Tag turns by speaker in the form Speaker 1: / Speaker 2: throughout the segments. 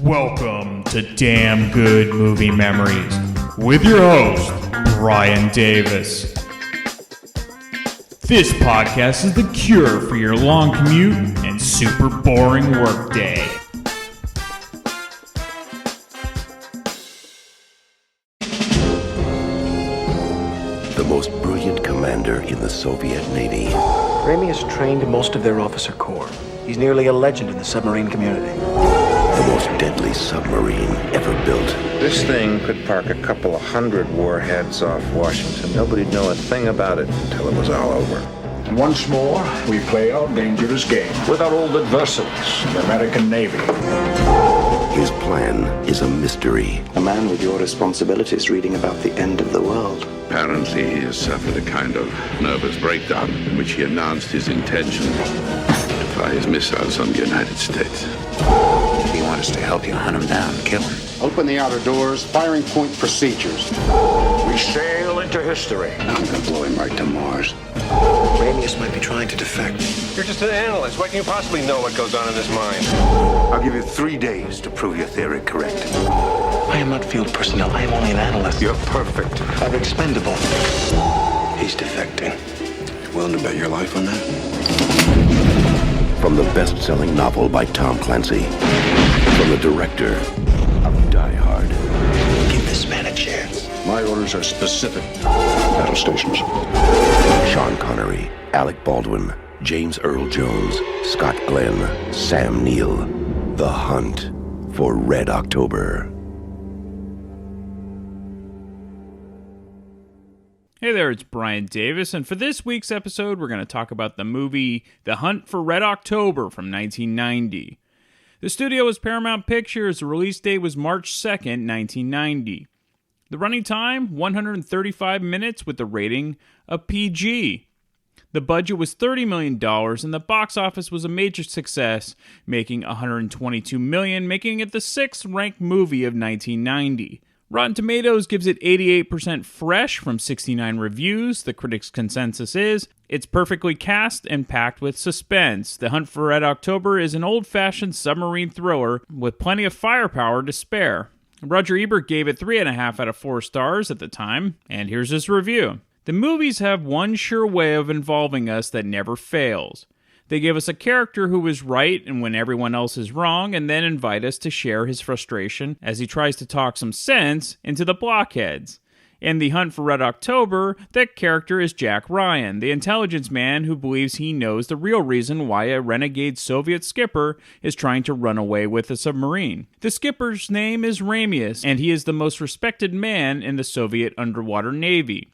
Speaker 1: Welcome to Damn Good Movie Memories with your host, Brian Davis. This podcast is the cure for your long commute and super boring workday.
Speaker 2: The most brilliant commander in the Soviet Navy.
Speaker 3: Ramius trained most of their officer corps. He's nearly a legend in the submarine community.
Speaker 2: The most deadly submarine ever built.
Speaker 4: This thing could park a couple of hundred warheads off Washington. Nobody'd know a thing about it until it was all over.
Speaker 5: And once more, we play our dangerous game with our old adversaries, the American Navy.
Speaker 2: His plan is a mystery.
Speaker 6: A man with your responsibilities reading about the end of the world.
Speaker 7: Apparently, he has suffered a kind of nervous breakdown in which he announced his intention to fire his missiles on the United States.
Speaker 6: We want us to help you hunt him down, kill him.
Speaker 8: Open the outer doors, firing point procedures.
Speaker 5: We sail into history.
Speaker 6: I'm gonna blow him right to Mars.
Speaker 3: Ramius might be trying to defect.
Speaker 9: You're just an analyst. What can you possibly know what goes on in his mind?
Speaker 10: I'll give you 3 days to prove your theory correct.
Speaker 3: I am not field personnel. I am only an analyst.
Speaker 10: You're perfect.
Speaker 3: I'm expendable.
Speaker 6: He's defecting. You willing to bet your life on that?
Speaker 2: From the best-selling novel by Tom Clancy. From the director of Die Hard.
Speaker 3: Give this man a chance.
Speaker 5: My orders are specific. Battle stations.
Speaker 2: Sean Connery, Alec Baldwin, James Earl Jones, Scott Glenn, Sam Neill. The Hunt for Red October.
Speaker 1: Hey there, it's Brian Davis, and for this week's episode, we're going to talk about the movie The Hunt for Red October from 1990. The studio was Paramount Pictures. The release date was March 2nd, 1990. The running time, 135 minutes with a rating of PG. The budget was $30 million, and the box office was a major success, making $122 million, making it the 6th-ranked movie of 1990. Rotten Tomatoes gives it 88% fresh from 69 reviews. The critics' consensus is, it's perfectly cast and packed with suspense. The Hunt for Red October is an old-fashioned submarine thriller with plenty of firepower to spare. Roger Ebert gave it 3.5 out of 4 stars at the time, and here's his review. The movies have one sure way of involving us that never fails. They give us a character who is right and when everyone else is wrong, and then invite us to share his frustration as he tries to talk some sense into the blockheads. In The Hunt for Red October, that character is Jack Ryan, the intelligence man who believes he knows the real reason why a renegade Soviet skipper is trying to run away with a submarine. The skipper's name is Ramius, and he is the most respected man in the Soviet underwater navy.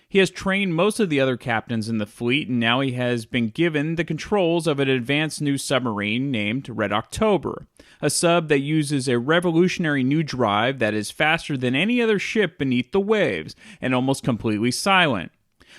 Speaker 1: He has trained most of the other captains in the fleet, and now he has been given the controls of an advanced new submarine named Red October, a sub that uses a revolutionary new drive that is faster than any other ship beneath the waves, and almost completely silent.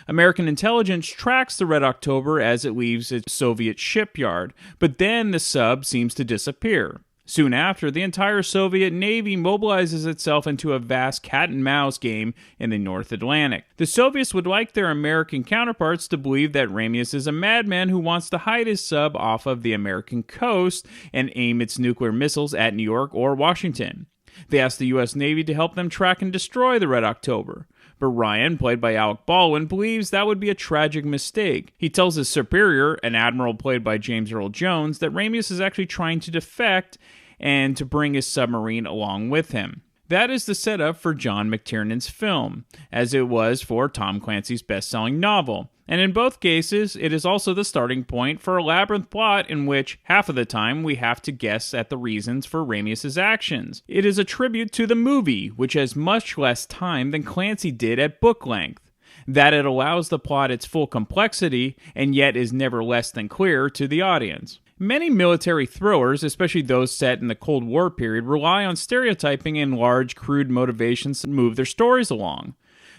Speaker 1: American intelligence tracks the Red October as it leaves its Soviet shipyard, but then the sub seems to disappear. Soon after, the entire Soviet Navy mobilizes itself into a vast cat-and-mouse game in the North Atlantic. The Soviets would like their American counterparts to believe that Ramius is a madman who wants to hide his sub off of the American coast and aim its nuclear missiles at New York or Washington. They ask the U.S. Navy to help them track and destroy the Red October. But Ryan, played by Alec Baldwin, believes that would be a tragic mistake. He tells his superior, an admiral played by James Earl Jones, that Ramius is actually trying to defect and to bring his submarine along with him. That is the setup for John McTiernan's film, as it was for Tom Clancy's best-selling novel. And in both cases, it is also the starting point for a labyrinth plot in which, half of the time, we have to guess at the reasons for Ramius' actions. It is a tribute to the movie, which has much less time than Clancy did at book length. That it allows the plot its full complexity, and yet is never less than clear to the audience. Many military thrillers, especially those set in the Cold War period, rely on stereotyping and large, crude motivations to move their stories along.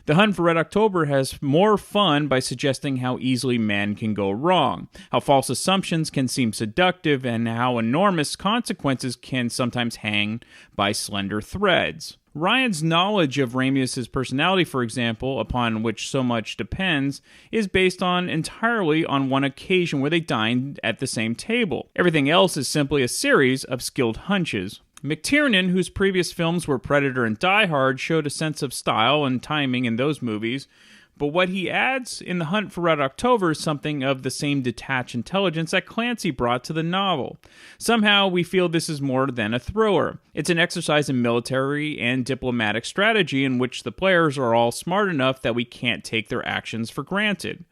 Speaker 1: The Hunt for Red October has more fun by suggesting how easily men can go wrong, how false assumptions can seem seductive, and how enormous consequences can sometimes hang by slender threads. Ryan's knowledge of Ramius' personality, for example, upon which so much depends, is based entirely on one occasion where they dined at the same table. Everything else is simply a series of skilled hunches. McTiernan, whose previous films were Predator and Die Hard, showed a sense of style and timing in those movies, but what he adds in The Hunt for Red October is something of the same detached intelligence that Clancy brought to the novel. Somehow, we feel this is more than a thriller. It's an exercise in military and diplomatic strategy in which the players are all smart enough that we can't take their actions for granted.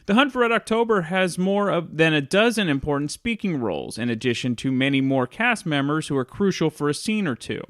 Speaker 1: The Hunt for Red October has more than a dozen important speaking roles, in addition to many more cast members who are crucial for a scene or two.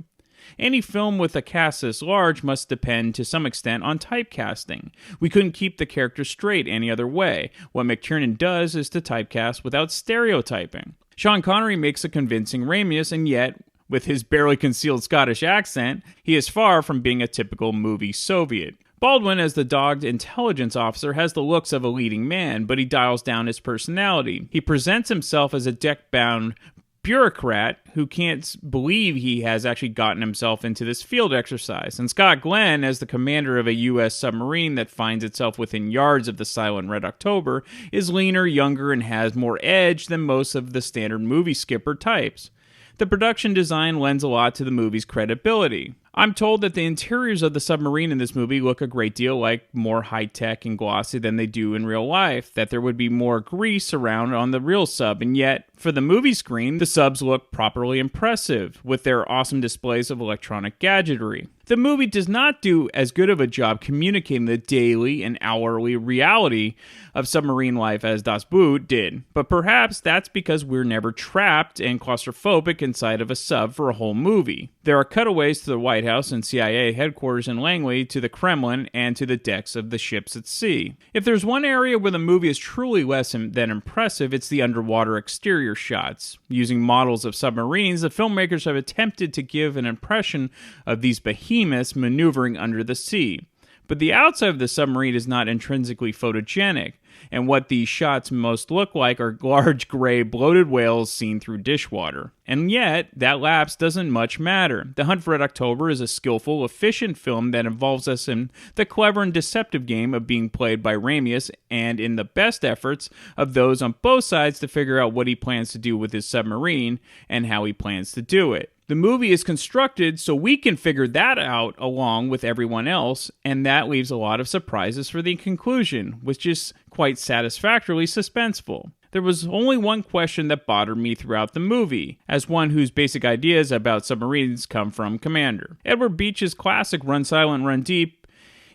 Speaker 1: Any film with a cast this large must depend to some extent on typecasting. We couldn't keep the characters straight any other way. What McTiernan does is to typecast without stereotyping. Sean Connery makes a convincing Ramius, and yet, with his barely concealed Scottish accent, he is far from being a typical movie Soviet. Baldwin, as the dogged intelligence officer, has the looks of a leading man, but he dials down his personality. He presents himself as a deck-bound bureaucrat who can't believe he has actually gotten himself into this field exercise. And Scott Glenn, as the commander of a U.S. submarine that finds itself within yards of the silent Red October, is leaner, younger, and has more edge than most of the standard movie skipper types. The production design lends a lot to the movie's credibility. I'm told that the interiors of the submarine in this movie look a great deal like more high-tech and glossy than they do in real life, that there would be more grease around on the real sub, and yet, for the movie screen, the subs look properly impressive, with their awesome displays of electronic gadgetry. The movie does not do as good of a job communicating the daily and hourly reality of submarine life as Das Boot did, but perhaps that's because we're never trapped and claustrophobic inside of a sub for a whole movie. There are cutaways to the White House and CIA headquarters in Langley, to the Kremlin, and to the decks of the ships at sea. If there's one area where the movie is truly less than impressive, it's the underwater exterior shots. Using models of submarines, the filmmakers have attempted to give an impression of these behemoths maneuvering under the sea. But the outside of the submarine is not intrinsically photogenic, and what these shots most look like are large gray bloated whales seen through dishwater. And yet, that lapse doesn't much matter. The Hunt for Red October is a skillful, efficient film that involves us in the clever and deceptive game of being played by Ramius, and in the best efforts of those on both sides to figure out what he plans to do with his submarine and how he plans to do it. The movie is constructed so we can figure that out along with everyone else, and that leaves a lot of surprises for the conclusion, which is quite satisfactorily suspenseful. There was only one question that bothered me throughout the movie, as one whose basic ideas about submarines come from Commander. Edward Beach's classic Run Silent, Run Deep,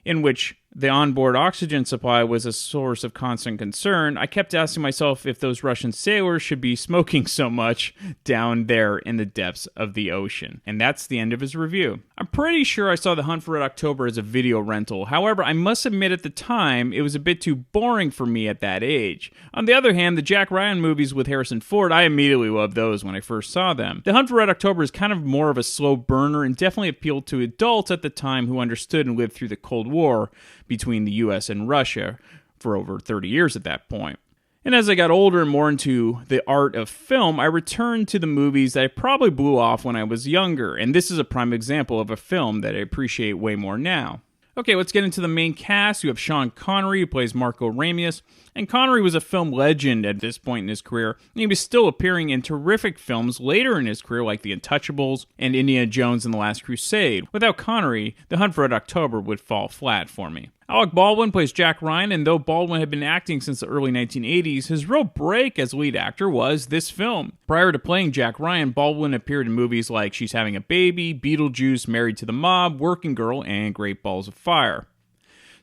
Speaker 1: in which the onboard oxygen supply was a source of constant concern, I kept asking myself if those Russian sailors should be smoking so much down there in the depths of the ocean. And that's the end of his review. I'm pretty sure I saw The Hunt for Red October as a video rental. However, I must admit at the time, it was a bit too boring for me at that age. On the other hand, the Jack Ryan movies with Harrison Ford, I immediately loved those when I first saw them. The Hunt for Red October is kind of more of a slow burner and definitely appealed to adults at the time who understood and lived through the Cold War between the US and Russia for over 30 years at that point. And as I got older and more into the art of film, I returned to the movies that I probably blew off when I was younger, and this is a prime example of a film that I appreciate way more now. Okay, let's get into the main cast. You have Sean Connery, who plays Marco Ramius, and Connery was a film legend at this point in his career, and he was still appearing in terrific films later in his career like The Untouchables and Indiana Jones and the Last Crusade. Without Connery, The Hunt for Red October would fall flat for me. Alec Baldwin plays Jack Ryan, and though Baldwin had been acting since the early 1980s, his real break as lead actor was this film. Prior to playing Jack Ryan, Baldwin appeared in movies like She's Having a Baby, Beetlejuice, Married to the Mob, Working Girl, and Great Balls of Fire.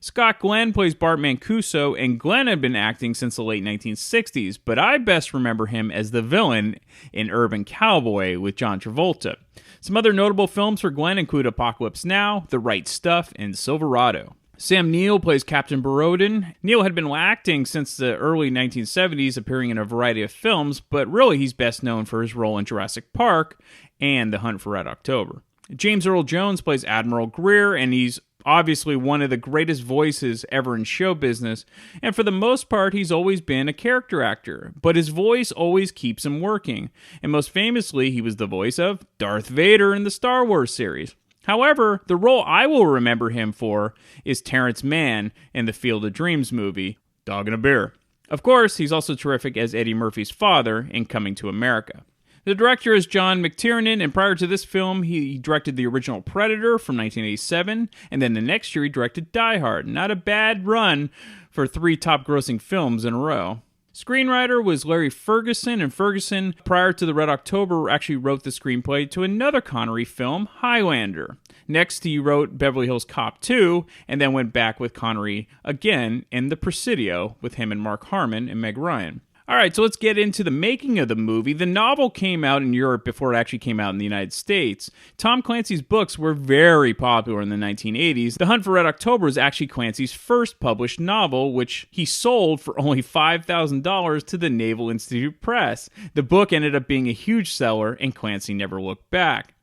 Speaker 1: Scott Glenn plays Bart Mancuso, and Glenn had been acting since the late 1960s, but I best remember him as the villain in Urban Cowboy with John Travolta. Some other notable films for Glenn include Apocalypse Now, The Right Stuff, and Silverado. Sam Neill plays Captain Borodin. Neill had been acting since the early 1970s, appearing in a variety of films, but really he's best known for his role in Jurassic Park and The Hunt for Red October. James Earl Jones plays Admiral Greer, and he's obviously one of the greatest voices ever in show business, and for the most part, he's always been a character actor, but his voice always keeps him working, and most famously, he was the voice of Darth Vader in the Star Wars series. However, the role I will remember him for is Terrence Mann in the Field of Dreams movie, Dog and a Bear. Of course, he's also terrific as Eddie Murphy's father in Coming to America. The director is John McTiernan, and prior to this film, he directed the original Predator from 1987, and then the next year he directed Die Hard. Not a bad run for 3 top-grossing films in a row. Screenwriter was Larry Ferguson, and Ferguson, prior to the Red October, actually wrote the screenplay to another Connery film, Highlander. Next, he wrote Beverly Hills Cop 2, and then went back with Connery again in The Presidio with him and Mark Harmon and Meg Ryan. All right, so let's get into the making of the movie. The novel came out in Europe before it actually came out in the United States. Tom Clancy's books were very popular in the 1980s. The Hunt for Red October was actually Clancy's first published novel, which he sold for only $5,000 to the Naval Institute Press. The book ended up being a huge seller, and Clancy never looked back.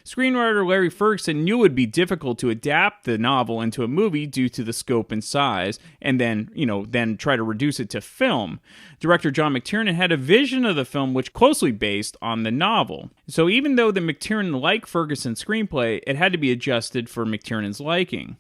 Speaker 1: Screenwriter Larry Ferguson knew it would be difficult to adapt the novel into a movie due to the scope and size, and then try to reduce it to film. Director John McTiernan had a vision of the film which closely based on the novel. So even though the McTiernan liked Ferguson's screenplay, it had to be adjusted for McTiernan's liking.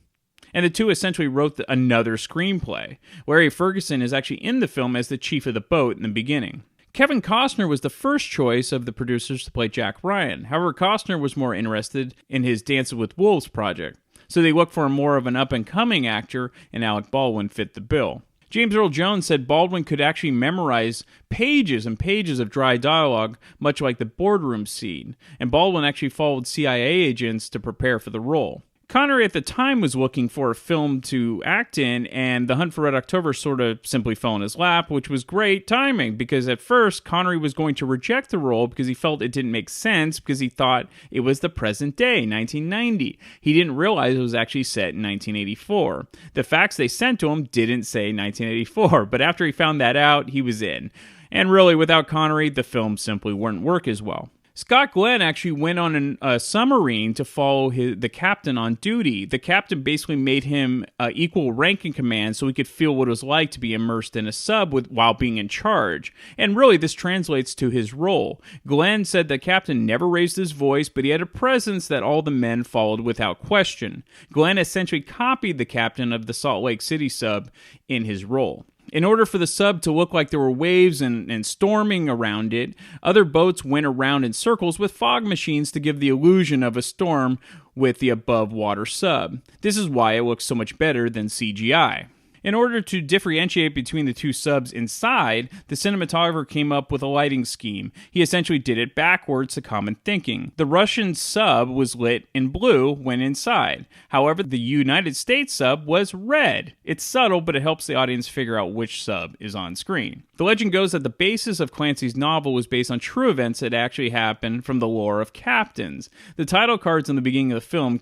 Speaker 1: And the two essentially wrote another screenplay. Larry Ferguson is actually in the film as the chief of the boat in the beginning. Kevin Costner was the first choice of the producers to play Jack Ryan. However, Costner was more interested in his Dances with Wolves project, so they looked for more of an up-and-coming actor, and Alec Baldwin fit the bill. James Earl Jones said Baldwin could actually memorize pages and pages of dry dialogue, much like the boardroom scene, and Baldwin actually followed CIA agents to prepare for the role. Connery at the time was looking for a film to act in, and The Hunt for Red October sort of simply fell in his lap, which was great timing, because at first Connery was going to reject the role because he felt it didn't make sense, because he thought it was the present day, 1990. He didn't realize it was actually set in 1984. The facts they sent to him didn't say 1984, but after he found that out, he was in. And really, without Connery, the film simply wouldn't work as well. Scott Glenn actually went on a submarine to follow the captain on duty. The captain basically made him equal rank in command so he could feel what it was like to be immersed in a sub while being in charge. And really, this translates to his role. Glenn said the captain never raised his voice, but he had a presence that all the men followed without question. Glenn essentially copied the captain of the Salt Lake City sub in his role. In order for the sub to look like there were waves and storming around it, other boats went around in circles with fog machines to give the illusion of a storm with the above-water sub. This is why it looks so much better than CGI. In order to differentiate between the two subs inside, the cinematographer came up with a lighting scheme. He essentially did it backwards to common thinking. The Russian sub was lit in blue when inside. However, the United States sub was red. It's subtle, but it helps the audience figure out which sub is on screen. The legend goes that the basis of Clancy's novel was based on true events that actually happened from the lore of captains. The title cards in the beginning of the film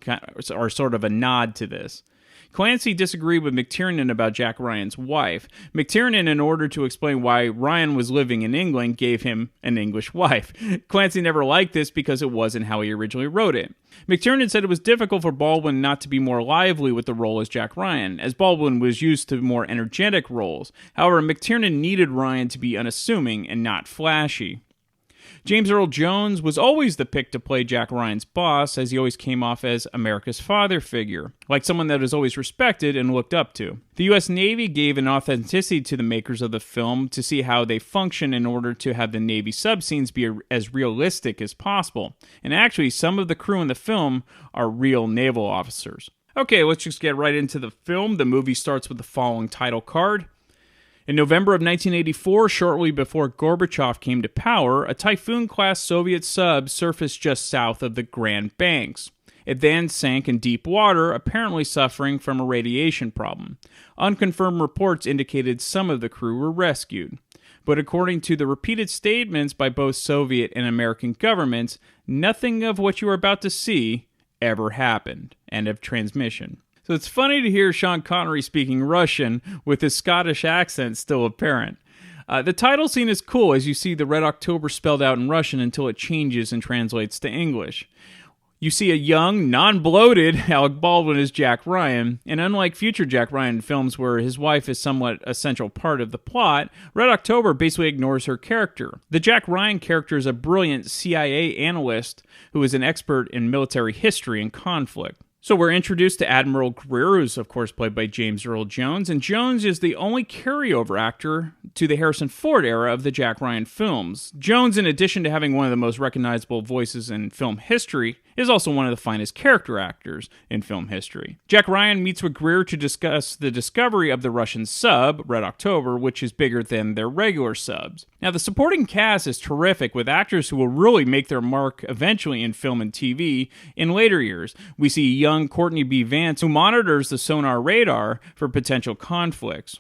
Speaker 1: are sort of a nod to this. Clancy disagreed with McTiernan about Jack Ryan's wife. McTiernan, in order to explain why Ryan was living in England, gave him an English wife. Clancy never liked this because it wasn't how he originally wrote it. McTiernan said it was difficult for Baldwin not to be more lively with the role as Jack Ryan, as Baldwin was used to more energetic roles. However, McTiernan needed Ryan to be unassuming and not flashy. James Earl Jones was always the pick to play Jack Ryan's boss, as he always came off as America's father figure, like someone that is always respected and looked up to. The U.S. Navy gave an authenticity to the makers of the film to see how they function in order to have the Navy subscenes be as realistic as possible. And actually, some of the crew in the film are real naval officers. Okay, let's just get right into the film. The movie starts with the following title card. In November of 1984, shortly before Gorbachev came to power, a Typhoon-class Soviet sub surfaced just south of the Grand Banks. It then sank in deep water, apparently suffering from a radiation problem. Unconfirmed reports indicated some of the crew were rescued. But according to the repeated statements by both Soviet and American governments, nothing of what you are about to see ever happened. End of transmission. So it's funny to hear Sean Connery speaking Russian with his Scottish accent still apparent. The title scene is cool as you see the Red October spelled out in Russian until it changes and translates to English. You see a young, non-bloated Alec Baldwin as Jack Ryan, and unlike future Jack Ryan films where his wife is somewhat a central part of the plot, Red October basically ignores her character. The Jack Ryan character is a brilliant CIA analyst who is an expert in military history and conflict. So we're introduced to Admiral Greer, who's of course played by James Earl Jones, and Jones is the only carryover actor to the Harrison Ford era of the Jack Ryan films. Jones, in addition to having one of the most recognizable voices in film history, is also one of the finest character actors in film history. Jack Ryan meets with Greer to discuss the discovery of the Russian sub, Red October, which is bigger than their regular subs. Now, the supporting cast is terrific, with actors who will really make their mark eventually in film and TV in later years. We see young Courtney B. Vance, who monitors the sonar radar for potential conflicts.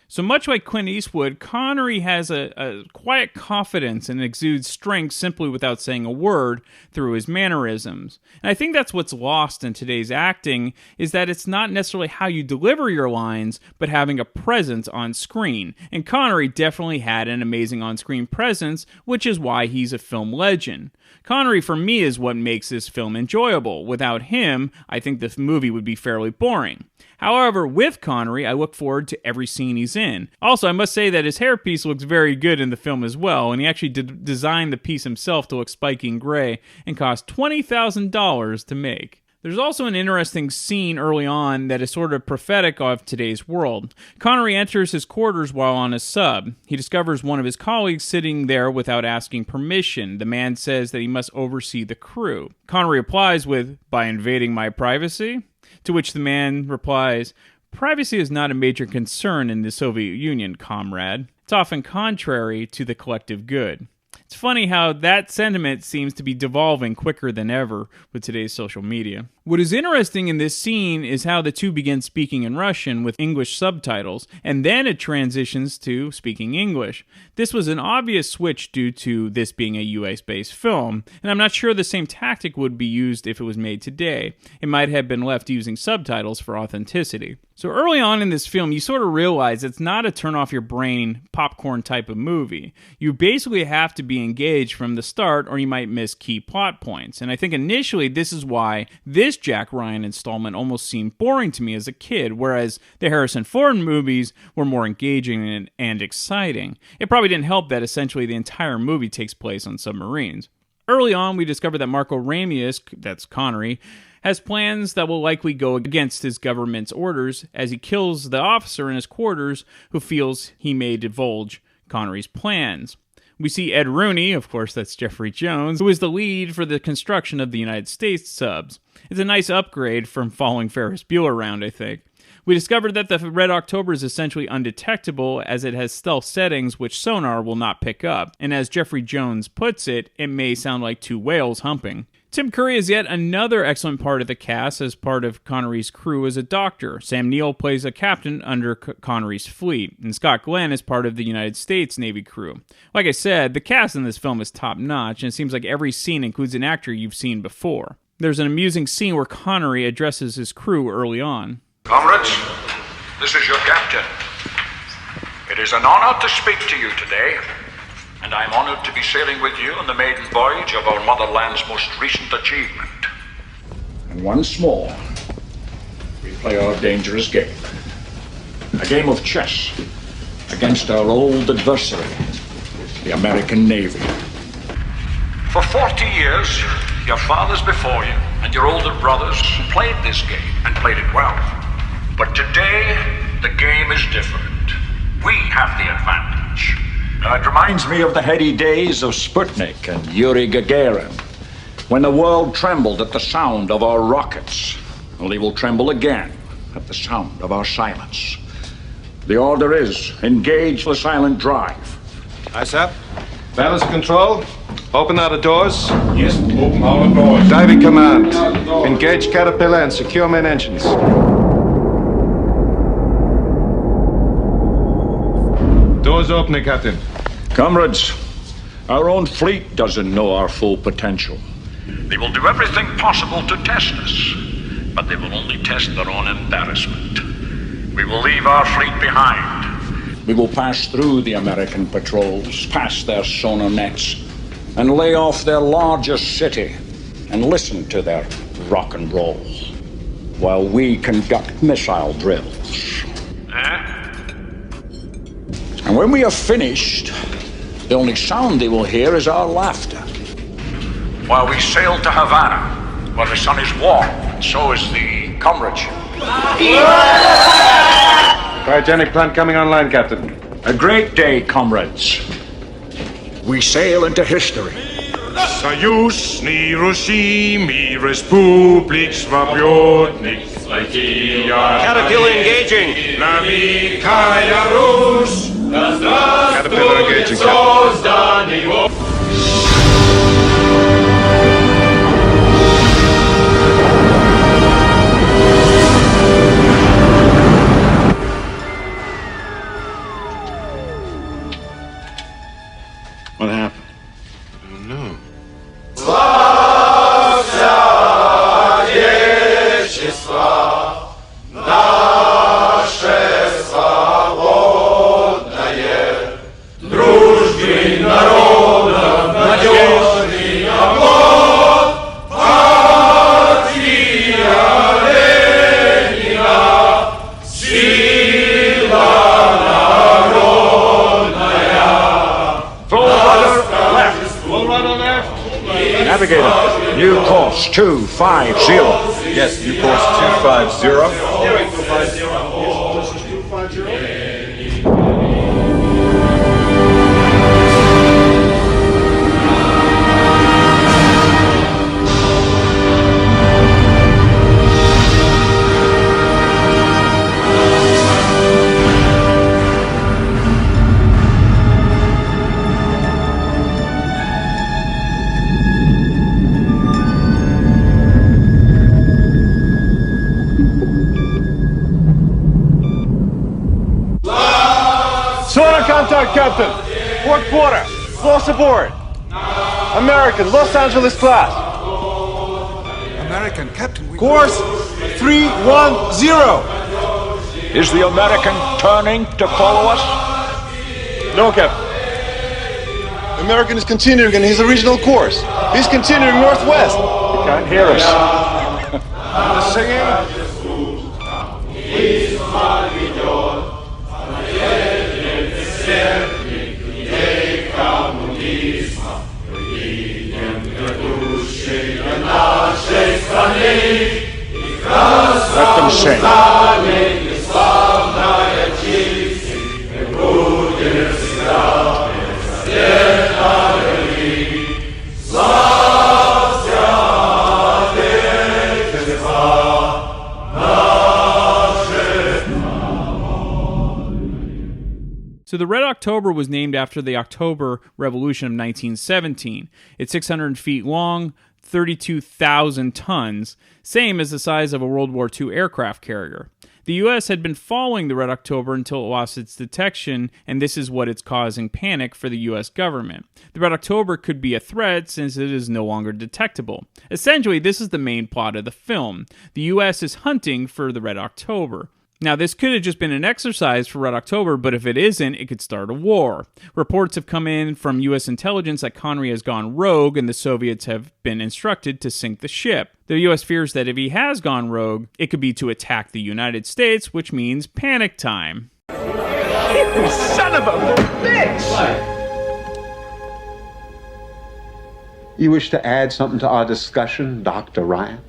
Speaker 1: So much like Clint Eastwood, Connery has a quiet confidence and exudes strength simply without saying a word through his mannerisms. And I think that's what's lost in today's acting, is that it's not necessarily how you deliver your lines, but having a presence on screen. And Connery definitely had an amazing on-screen presence, which is why he's a film legend. Connery, for me, is what makes this film enjoyable. Without him, I think this movie would be fairly boring. However, with Connery, I look forward to every scene he's in. Also, I must say that his hairpiece looks very good in the film as well, and he actually designed the piece himself to look spiky and gray, and cost $20,000 to make. There's also an interesting scene early on that is sort of prophetic of today's world. Connery enters his quarters while on a sub. He discovers one of his colleagues sitting there without asking permission. The man says that he must oversee the crew. Connery replies with, "By invading my privacy?" To which the man replies, "Privacy is not a major concern in the Soviet Union, comrade. It's often contrary to the collective good." It's funny how that sentiment seems to be devolving quicker than ever with today's social media. What is interesting in this scene is how the two begin speaking in Russian with English subtitles, and then it transitions to speaking English. This was an obvious switch due to this being a US-based film, and I'm not sure the same tactic would be used if it was made today. It might have been left using subtitles for authenticity. So early on in this film, you sort of realize it's not a turn-off-your-brain popcorn type of movie. You basically have to be engaged from the start, or you might miss key plot points. And I think initially this is why this Jack Ryan installment almost seemed boring to me as a kid, whereas the Harrison Ford movies were more engaging and exciting. It probably didn't help that essentially the entire movie takes place on submarines. Early on, we discover that Marco Ramius, that's Connery, has plans that will likely go against his government's orders as he kills the officer in his quarters who feels he may divulge Connery's plans. We see Ed Rooney, of course that's Jeffrey Jones, who is the lead for the construction of the United States subs. It's a nice upgrade from following Ferris Bueller around, I think. We discovered that the Red October is essentially undetectable as it has stealth settings which sonar will not pick up, and as Jeffrey Jones puts it, it may sound like two whales humping. Tim Curry is yet another excellent part of the cast as part of Connery's crew as a doctor. Sam Neill plays a captain under Connery's fleet, and Scott Glenn is part of the United States Navy crew. Like I said, the cast in this film is top-notch, and it seems like every scene includes an actor you've seen before. There's an amusing scene where Connery addresses his crew early on.
Speaker 5: Comrades, this is your captain. It is an honor to speak to you today, and I'm honored to be sailing with you on the maiden voyage of our motherland's most recent achievement. And once more, we play our dangerous game. A game of chess against our old adversary, the American Navy. For 40 years, your fathers before you and your older brothers played this game and played it well. But today, the game is different. We have the advantage. It reminds me of the heady days of Sputnik and Yuri Gagarin, when the world trembled at the sound of our rockets. Well, they will tremble again at the sound of our silence. The order is, engage the silent drive.
Speaker 9: Aye, sir. Balance control. Open all the doors.
Speaker 5: Yes, open all the doors.
Speaker 9: Diving command. Engage Caterpillar and secure main engines. Doors opening, Captain.
Speaker 5: Comrades, our own fleet doesn't know our full potential. They will do everything possible to test us, but they will only test their own embarrassment. We will leave our fleet behind. We will pass through the American patrols, past their sonar nets, and lay off their largest city and listen to their rock and roll while we conduct missile drills. And when we are finished, the only sound they will hear is our laughter. While we sail to Havana, where the sun is warm and and so is the comradeship.
Speaker 9: Cryogenic plant coming online, Captain.
Speaker 5: A great day, comrades. We sail into history.
Speaker 11: Союзный России республик свободных
Speaker 9: Caterpillar engaging.
Speaker 11: Намикая Русь.
Speaker 9: Caterpillar engaging, Captain.
Speaker 11: What happened?
Speaker 9: I don't know.
Speaker 5: Navigator, new course 250.
Speaker 9: Yes, new course 250.
Speaker 8: Sonar contact, Captain. Fourth quarter. Lost aboard. American, Los Angeles class.
Speaker 10: American, Captain.
Speaker 8: Course 310.
Speaker 5: Is the American turning to follow us?
Speaker 8: No, Captain. American is continuing in his original course. He's continuing northwest.
Speaker 5: He can't hear us.
Speaker 8: Singing.
Speaker 5: Let them sing.
Speaker 1: So the Red October was named after the October Revolution of 1917. It's 600 feet long, 32,000 tons, same as the size of a World War II aircraft carrier. The U.S. had been following the Red October until it lost its detection, and this is what is causing panic for the U.S. government. The Red October could be a threat since it is no longer detectable. Essentially, this is the main plot of the film. The U.S. is hunting for the Red October. Now, this could have just been an exercise for Red October, but if it isn't, it could start a war. Reports have come in from U.S. intelligence that Connery has gone rogue and the Soviets have been instructed to sink the ship. The U.S. fears that if he has gone rogue, it could be to attack the United States, which means panic time.
Speaker 3: You son of a bitch!
Speaker 8: You wish to add something to our discussion, Dr. Ryan?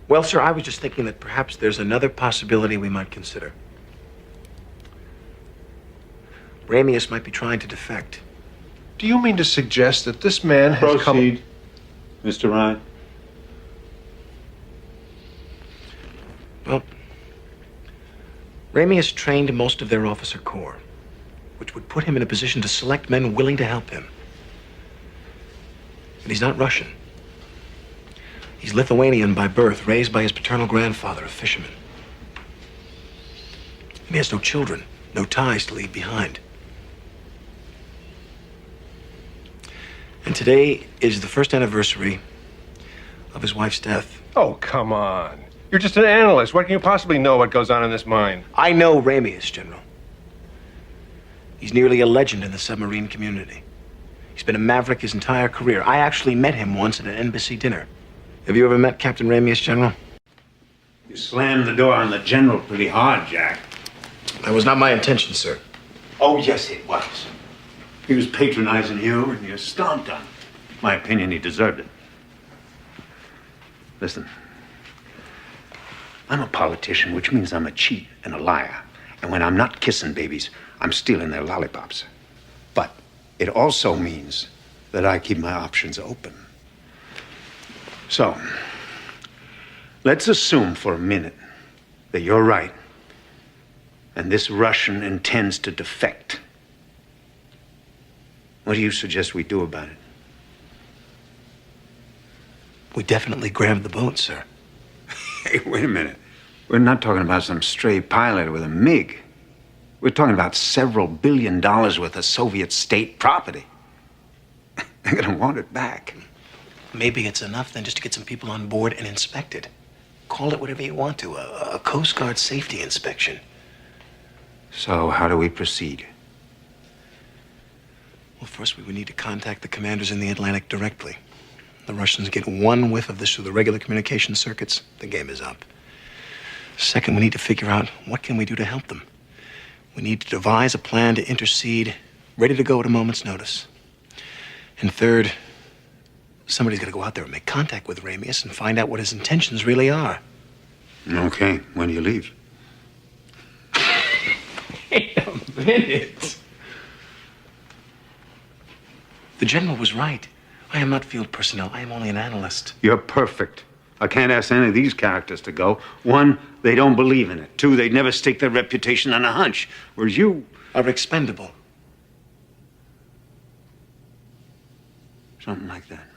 Speaker 3: Well, sir, I was just thinking that perhaps there's another possibility we might consider. Ramius might be trying to defect.
Speaker 9: Do you mean to suggest that this man has
Speaker 8: Proceed, Mr. Ryan.
Speaker 3: Well, Ramius trained most of their officer corps, which would put him in a position to select men willing to help him. And he's not Russian. He's Lithuanian by birth, raised by his paternal grandfather, a fisherman. And he has no children, no ties to leave behind. And today is the first anniversary of his wife's death.
Speaker 9: Oh, come on. You're just an analyst. What can you possibly know what goes on in this mine?
Speaker 3: I know Ramius, General. He's nearly a legend in the submarine community. He's been a maverick his entire career. I actually met him once at an embassy dinner. Have you ever met Captain Ramius, General?
Speaker 8: You slammed the door on the general pretty hard, Jack.
Speaker 3: That was not my intention, sir.
Speaker 8: Oh, yes, it was. He was patronizing you, and you stomped on him. My opinion, he deserved it.
Speaker 10: Listen, I'm a politician, which means I'm a cheat and a liar. And when I'm not kissing babies, I'm stealing their lollipops. But it also means that I keep my options open. So, let's assume for a minute that you're right, and this Russian intends to defect. What do you suggest we do about it?
Speaker 3: We definitely grabbed the boat, sir.
Speaker 10: Hey, wait a minute. We're not talking about some stray pilot with a MiG. We're talking about several $1 billion worth of Soviet state property. They're gonna want it back.
Speaker 3: Maybe it's enough then just to get some people on board and inspect it. Call it whatever you want to, a Coast Guard safety inspection.
Speaker 10: So, how do we proceed?
Speaker 3: Well, first we would need to contact the commanders in the Atlantic directly. The Russians get one whiff of this through the regular communication circuits, the game is up. Second, we need to figure out what can we do to help them. We need to devise a plan to intercede, ready to go at a moment's notice. And third, somebody's got to go out there and make contact with Ramius and find out what his intentions really are.
Speaker 10: Okay, when do you leave?
Speaker 3: Wait a minute. The general was right. I am not field personnel. I am only an analyst.
Speaker 10: You're perfect. I can't ask any of these characters to go. One, they don't believe in it. Two, they'd never stake their reputation on a hunch. Whereas you
Speaker 3: are expendable.
Speaker 10: Something like that.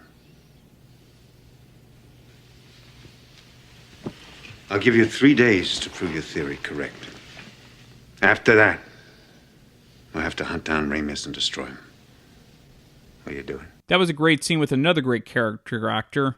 Speaker 10: I'll give you 3 days to prove your theory correct. After that, we'll have to hunt down Ramius and destroy him. What are you doing?
Speaker 1: That was a great scene with another great character actor,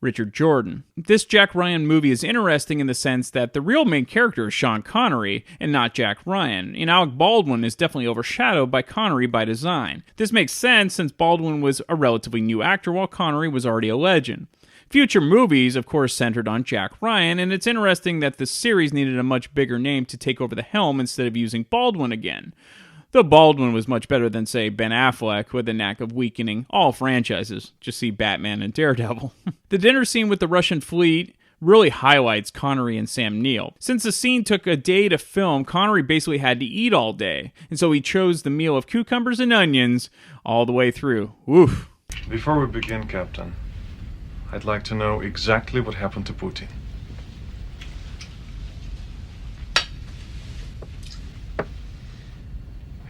Speaker 1: Richard Jordan. This Jack Ryan movie is interesting in the sense that the real main character is Sean Connery and not Jack Ryan, and Alec Baldwin is definitely overshadowed by Connery by design. This makes sense since Baldwin was a relatively new actor while Connery was already a legend. Future movies, of course, centered on Jack Ryan, and it's interesting that the series needed a much bigger name to take over the helm instead of using Baldwin again. Though Baldwin was much better than, say, Ben Affleck, with the knack of weakening all franchises. Just see Batman and Daredevil. The dinner scene with the Russian fleet really highlights Connery and Sam Neill. Since the scene took a day to film, Connery basically had to eat all day, and so he chose the meal of cucumbers and onions all the way through. Woof.
Speaker 12: Before we begin, Captain, I'd like to know exactly what happened to Putin.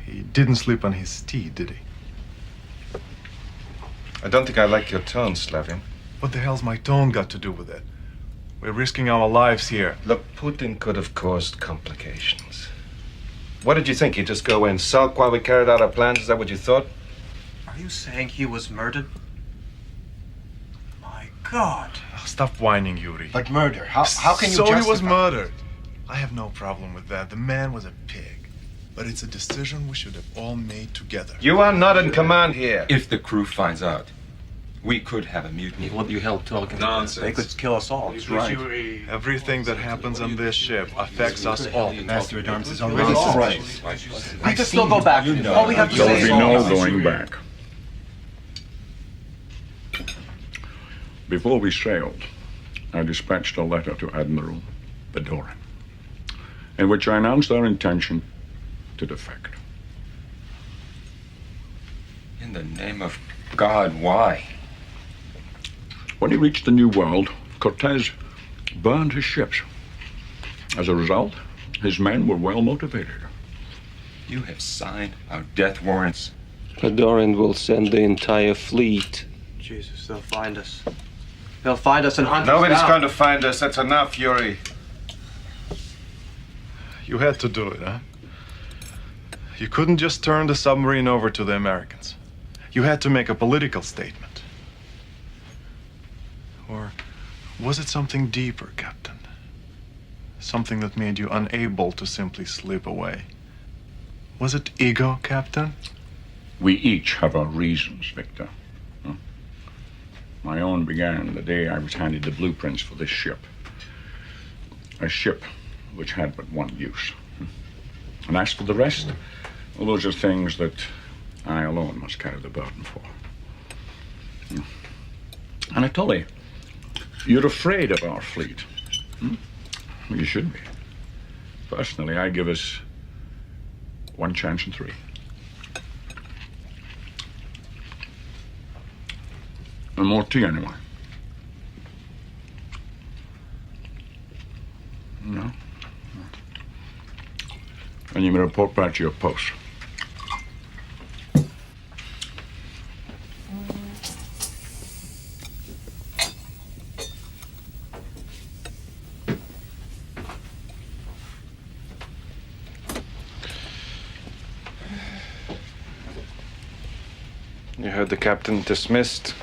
Speaker 12: He didn't sleep on his tea, did he?
Speaker 9: I don't think I like your tone, Slavin.
Speaker 12: What the hell's my tone got to do with it? We're risking our lives here.
Speaker 9: Look, Putin could have caused complications. What did you think? He'd just go away and sulk while we carried out our plans? Is that what you thought?
Speaker 13: Are you saying he was murdered? My God.
Speaker 12: Oh, stop whining, Yuri.
Speaker 13: But murder, how can you
Speaker 12: So
Speaker 13: justify...
Speaker 12: he was murdered. I have no problem with that. The man was a pig. But it's a decision we should have all made together.
Speaker 9: You are not in command here.
Speaker 14: If the crew finds out, we could have a mutiny.
Speaker 13: What you held talking?
Speaker 14: Nonsense.
Speaker 13: They could kill us all.
Speaker 14: He's right.
Speaker 12: Everything that happens on this ship affects us all.
Speaker 13: Master at Arms is already
Speaker 14: right.
Speaker 13: We can still go back. All we have to say is...
Speaker 7: There will be no going back. Before we sailed, I dispatched a letter to Admiral Bedorin, in which I announced our intention to defect.
Speaker 14: In the name of God, why?
Speaker 7: When he reached the New World, Cortez burned his ships. As a result, his men were well motivated.
Speaker 14: You have signed our death warrants.
Speaker 15: Bedorin will send the entire fleet.
Speaker 13: Jesus, they'll find us. They'll find us and hunt us
Speaker 9: Nobody's
Speaker 13: down.
Speaker 9: going to find us. That's enough, Yuri.
Speaker 12: You had to do it, huh? You couldn't just turn the submarine over to the Americans. You had to make a political statement. Or was it something deeper, Captain? Something that made you unable to simply slip away? Was it ego, Captain?
Speaker 7: We each have our reasons, Victor. My own began the day I was handed the blueprints for this ship. A ship which had but one use. And as for the rest, well, those are things that I alone must carry the burden for. Anatoly, You're afraid of our fleet. Well, you should be. Personally, I give us 1 chance in 3. And more tea, anyway. No? And you may report back to your post.
Speaker 9: You heard the captain dismissed.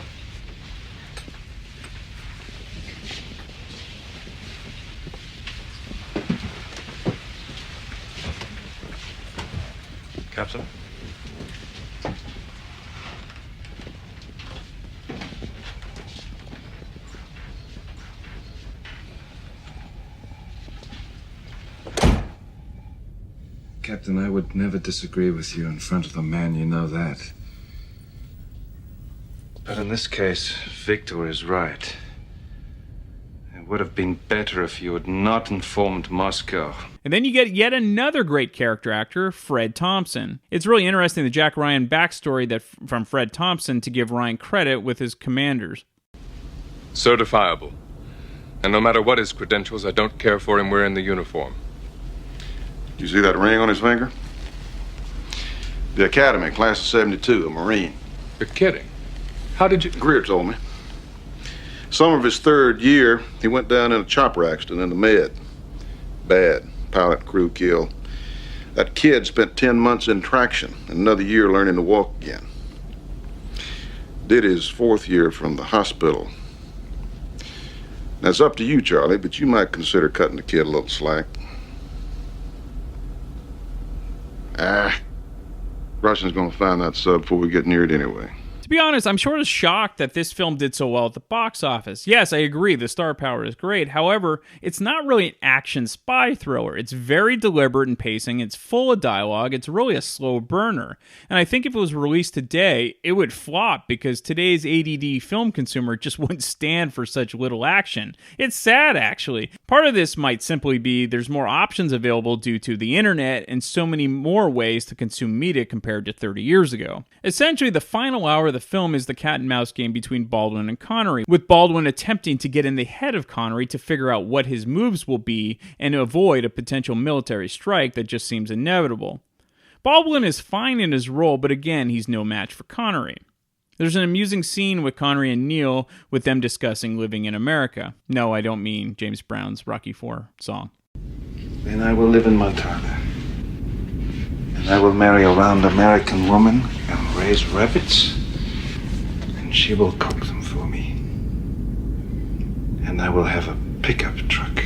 Speaker 9: Captain? Captain, I would never disagree with you in front of the man, you know that. But in this case, Victor is right. It would have been better if you had not informed Moscow.
Speaker 1: And then you get yet another great character actor, Fred Thompson. It's really interesting, the Jack Ryan backstory from Fred Thompson to give Ryan credit with his commanders.
Speaker 16: Certifiable. And no matter what his credentials, I don't care for him wearing the uniform.
Speaker 8: You see that ring on his finger? The Academy, class of 72, a Marine.
Speaker 16: You're kidding. How did you...
Speaker 8: Greer told me. Summer of his 3rd year, he went down in a chopper accident in the Med. Bad. Pilot and crew killed. That kid spent 10 months in traction and another year learning to walk again. Did his 4th year from the hospital. Now, it's up to you, Charlie, but you might consider cutting the kid a little slack. Russians gonna find that sub before we get near it anyway.
Speaker 1: To be honest, I'm sort of shocked that this film did so well at the box office. Yes, I agree, the star power is great. However, it's not really an action spy thriller. It's very deliberate in pacing, it's full of dialogue, it's really a slow burner. And I think if it was released today, it would flop because today's ADD film consumer just wouldn't stand for such little action. It's sad, actually. Part of this might simply be there's more options available due to the internet and so many more ways to consume media compared to 30 years ago. Essentially, the final hour of the film is the cat and mouse game between Baldwin and Connery, with Baldwin attempting to get in the head of Connery to figure out what his moves will be and to avoid a potential military strike that just seems inevitable. Baldwin is fine in his role, but again, he's no match for Connery. There's an amusing scene with Connery and Neil with them discussing living in America. No, I don't mean James Brown's Rocky IV song.
Speaker 4: Then I will live in Montana. And I will marry a round American woman and raise rabbits. And she will cook them for me. And I will have a pickup truck.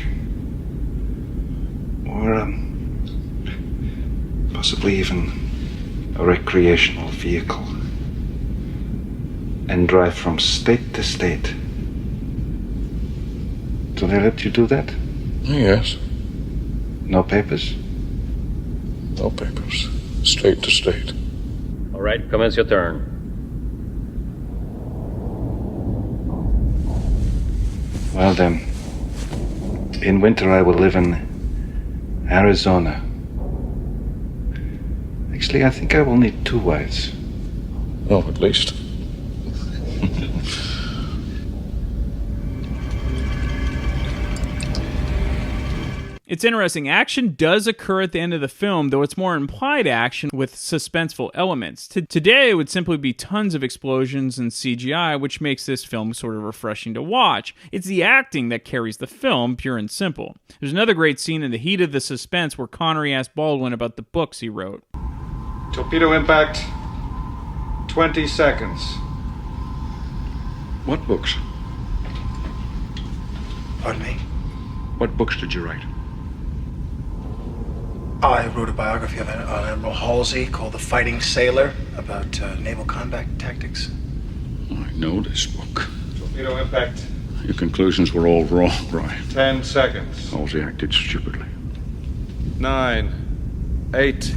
Speaker 4: Or possibly even a recreational vehicle. And drive from state to state. Do they let you do that?
Speaker 7: Yes.
Speaker 4: No papers?
Speaker 7: No papers. State to state.
Speaker 17: All right, commence your turn.
Speaker 4: Well then, in winter I will live in Arizona. Actually, I think I will need 2 wives.
Speaker 7: Oh, at least.
Speaker 1: It's interesting, action does occur at the end of the film, though it's more implied action with suspenseful elements. Today, it would simply be tons of explosions and CGI, which makes this film sort of refreshing to watch. It's the acting that carries the film, pure and simple. There's another great scene in the heat of the suspense where Connery asks Baldwin about the books he wrote.
Speaker 4: Torpedo impact, 20 seconds.
Speaker 7: What books?
Speaker 3: Pardon me?
Speaker 7: What books did you write?
Speaker 3: I wrote a biography of Admiral Halsey called The Fighting Sailor about naval combat tactics.
Speaker 7: I know this book.
Speaker 4: Torpedo impact.
Speaker 7: Your conclusions were all wrong, Brian.
Speaker 4: 10 seconds.
Speaker 7: Halsey acted stupidly.
Speaker 4: 9, 8,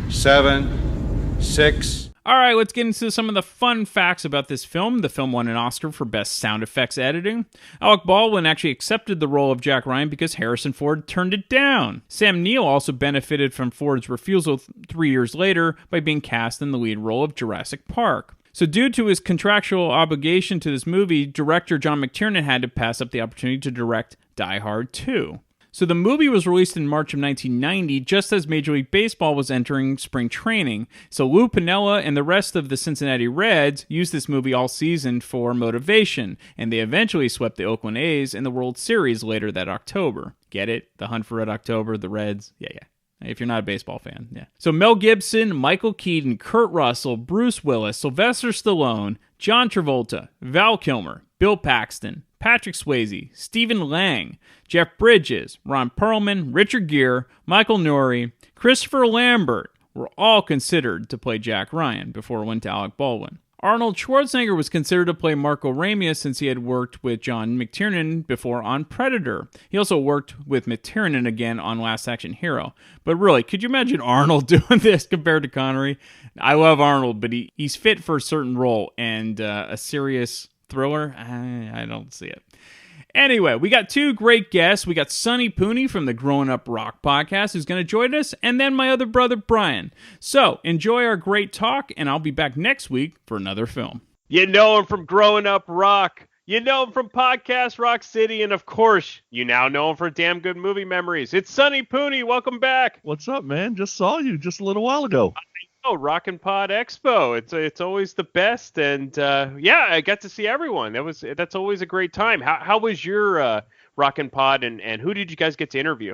Speaker 4: 7, 6.
Speaker 1: All right, let's get into some of the fun facts about this film. The film won an Oscar for Best Sound Effects Editing. Alec Baldwin actually accepted the role of Jack Ryan because Harrison Ford turned it down. Sam Neill also benefited from Ford's refusal 3 years later by being cast in the lead role of Jurassic Park. So due to his contractual obligation to this movie, director John McTiernan had to pass up the opportunity to direct Die Hard 2. So the movie was released in March of 1990, just as Major League Baseball was entering spring training. So Lou Piniella and the rest of the Cincinnati Reds used this movie all season for motivation, and they eventually swept the Oakland A's in the World Series later that October. Get it? The hunt for Red October, the Reds? Yeah. If you're not a baseball fan, yeah. So Mel Gibson, Michael Keaton, Kurt Russell, Bruce Willis, Sylvester Stallone, John Travolta, Val Kilmer, Bill Paxton, Patrick Swayze, Stephen Lang, Jeff Bridges, Ron Perlman, Richard Gere, Michael Nouri, Christopher Lambert were all considered to play Jack Ryan before it went to Alec Baldwin. Arnold Schwarzenegger was considered to play Marco Ramius since he had worked with John McTiernan before on Predator. He also worked with McTiernan again on Last Action Hero. But really, could you imagine Arnold doing this compared to Connery? I love Arnold, but he's fit for a certain role, and a serious thriller, I don't see it. Anyway, we got two great guests. We got Sonny Pooney from the Growing Up Rock podcast who's going to join us, and then my other brother, Brian. So, enjoy our great talk, and I'll be back next week for another film.
Speaker 18: You know him from Growing Up Rock. You know him from Podcast Rock City, and of course, you now know him for Damn Good Movie Memories. It's Sonny Pooney. Welcome back.
Speaker 19: What's up, man? Just saw you just a little while ago.
Speaker 18: Oh, Rockin' Pod Expo. It's always the best, and yeah, I got to see everyone. That's always a great time. How was your Rockin' Pod, and who did you guys get to interview?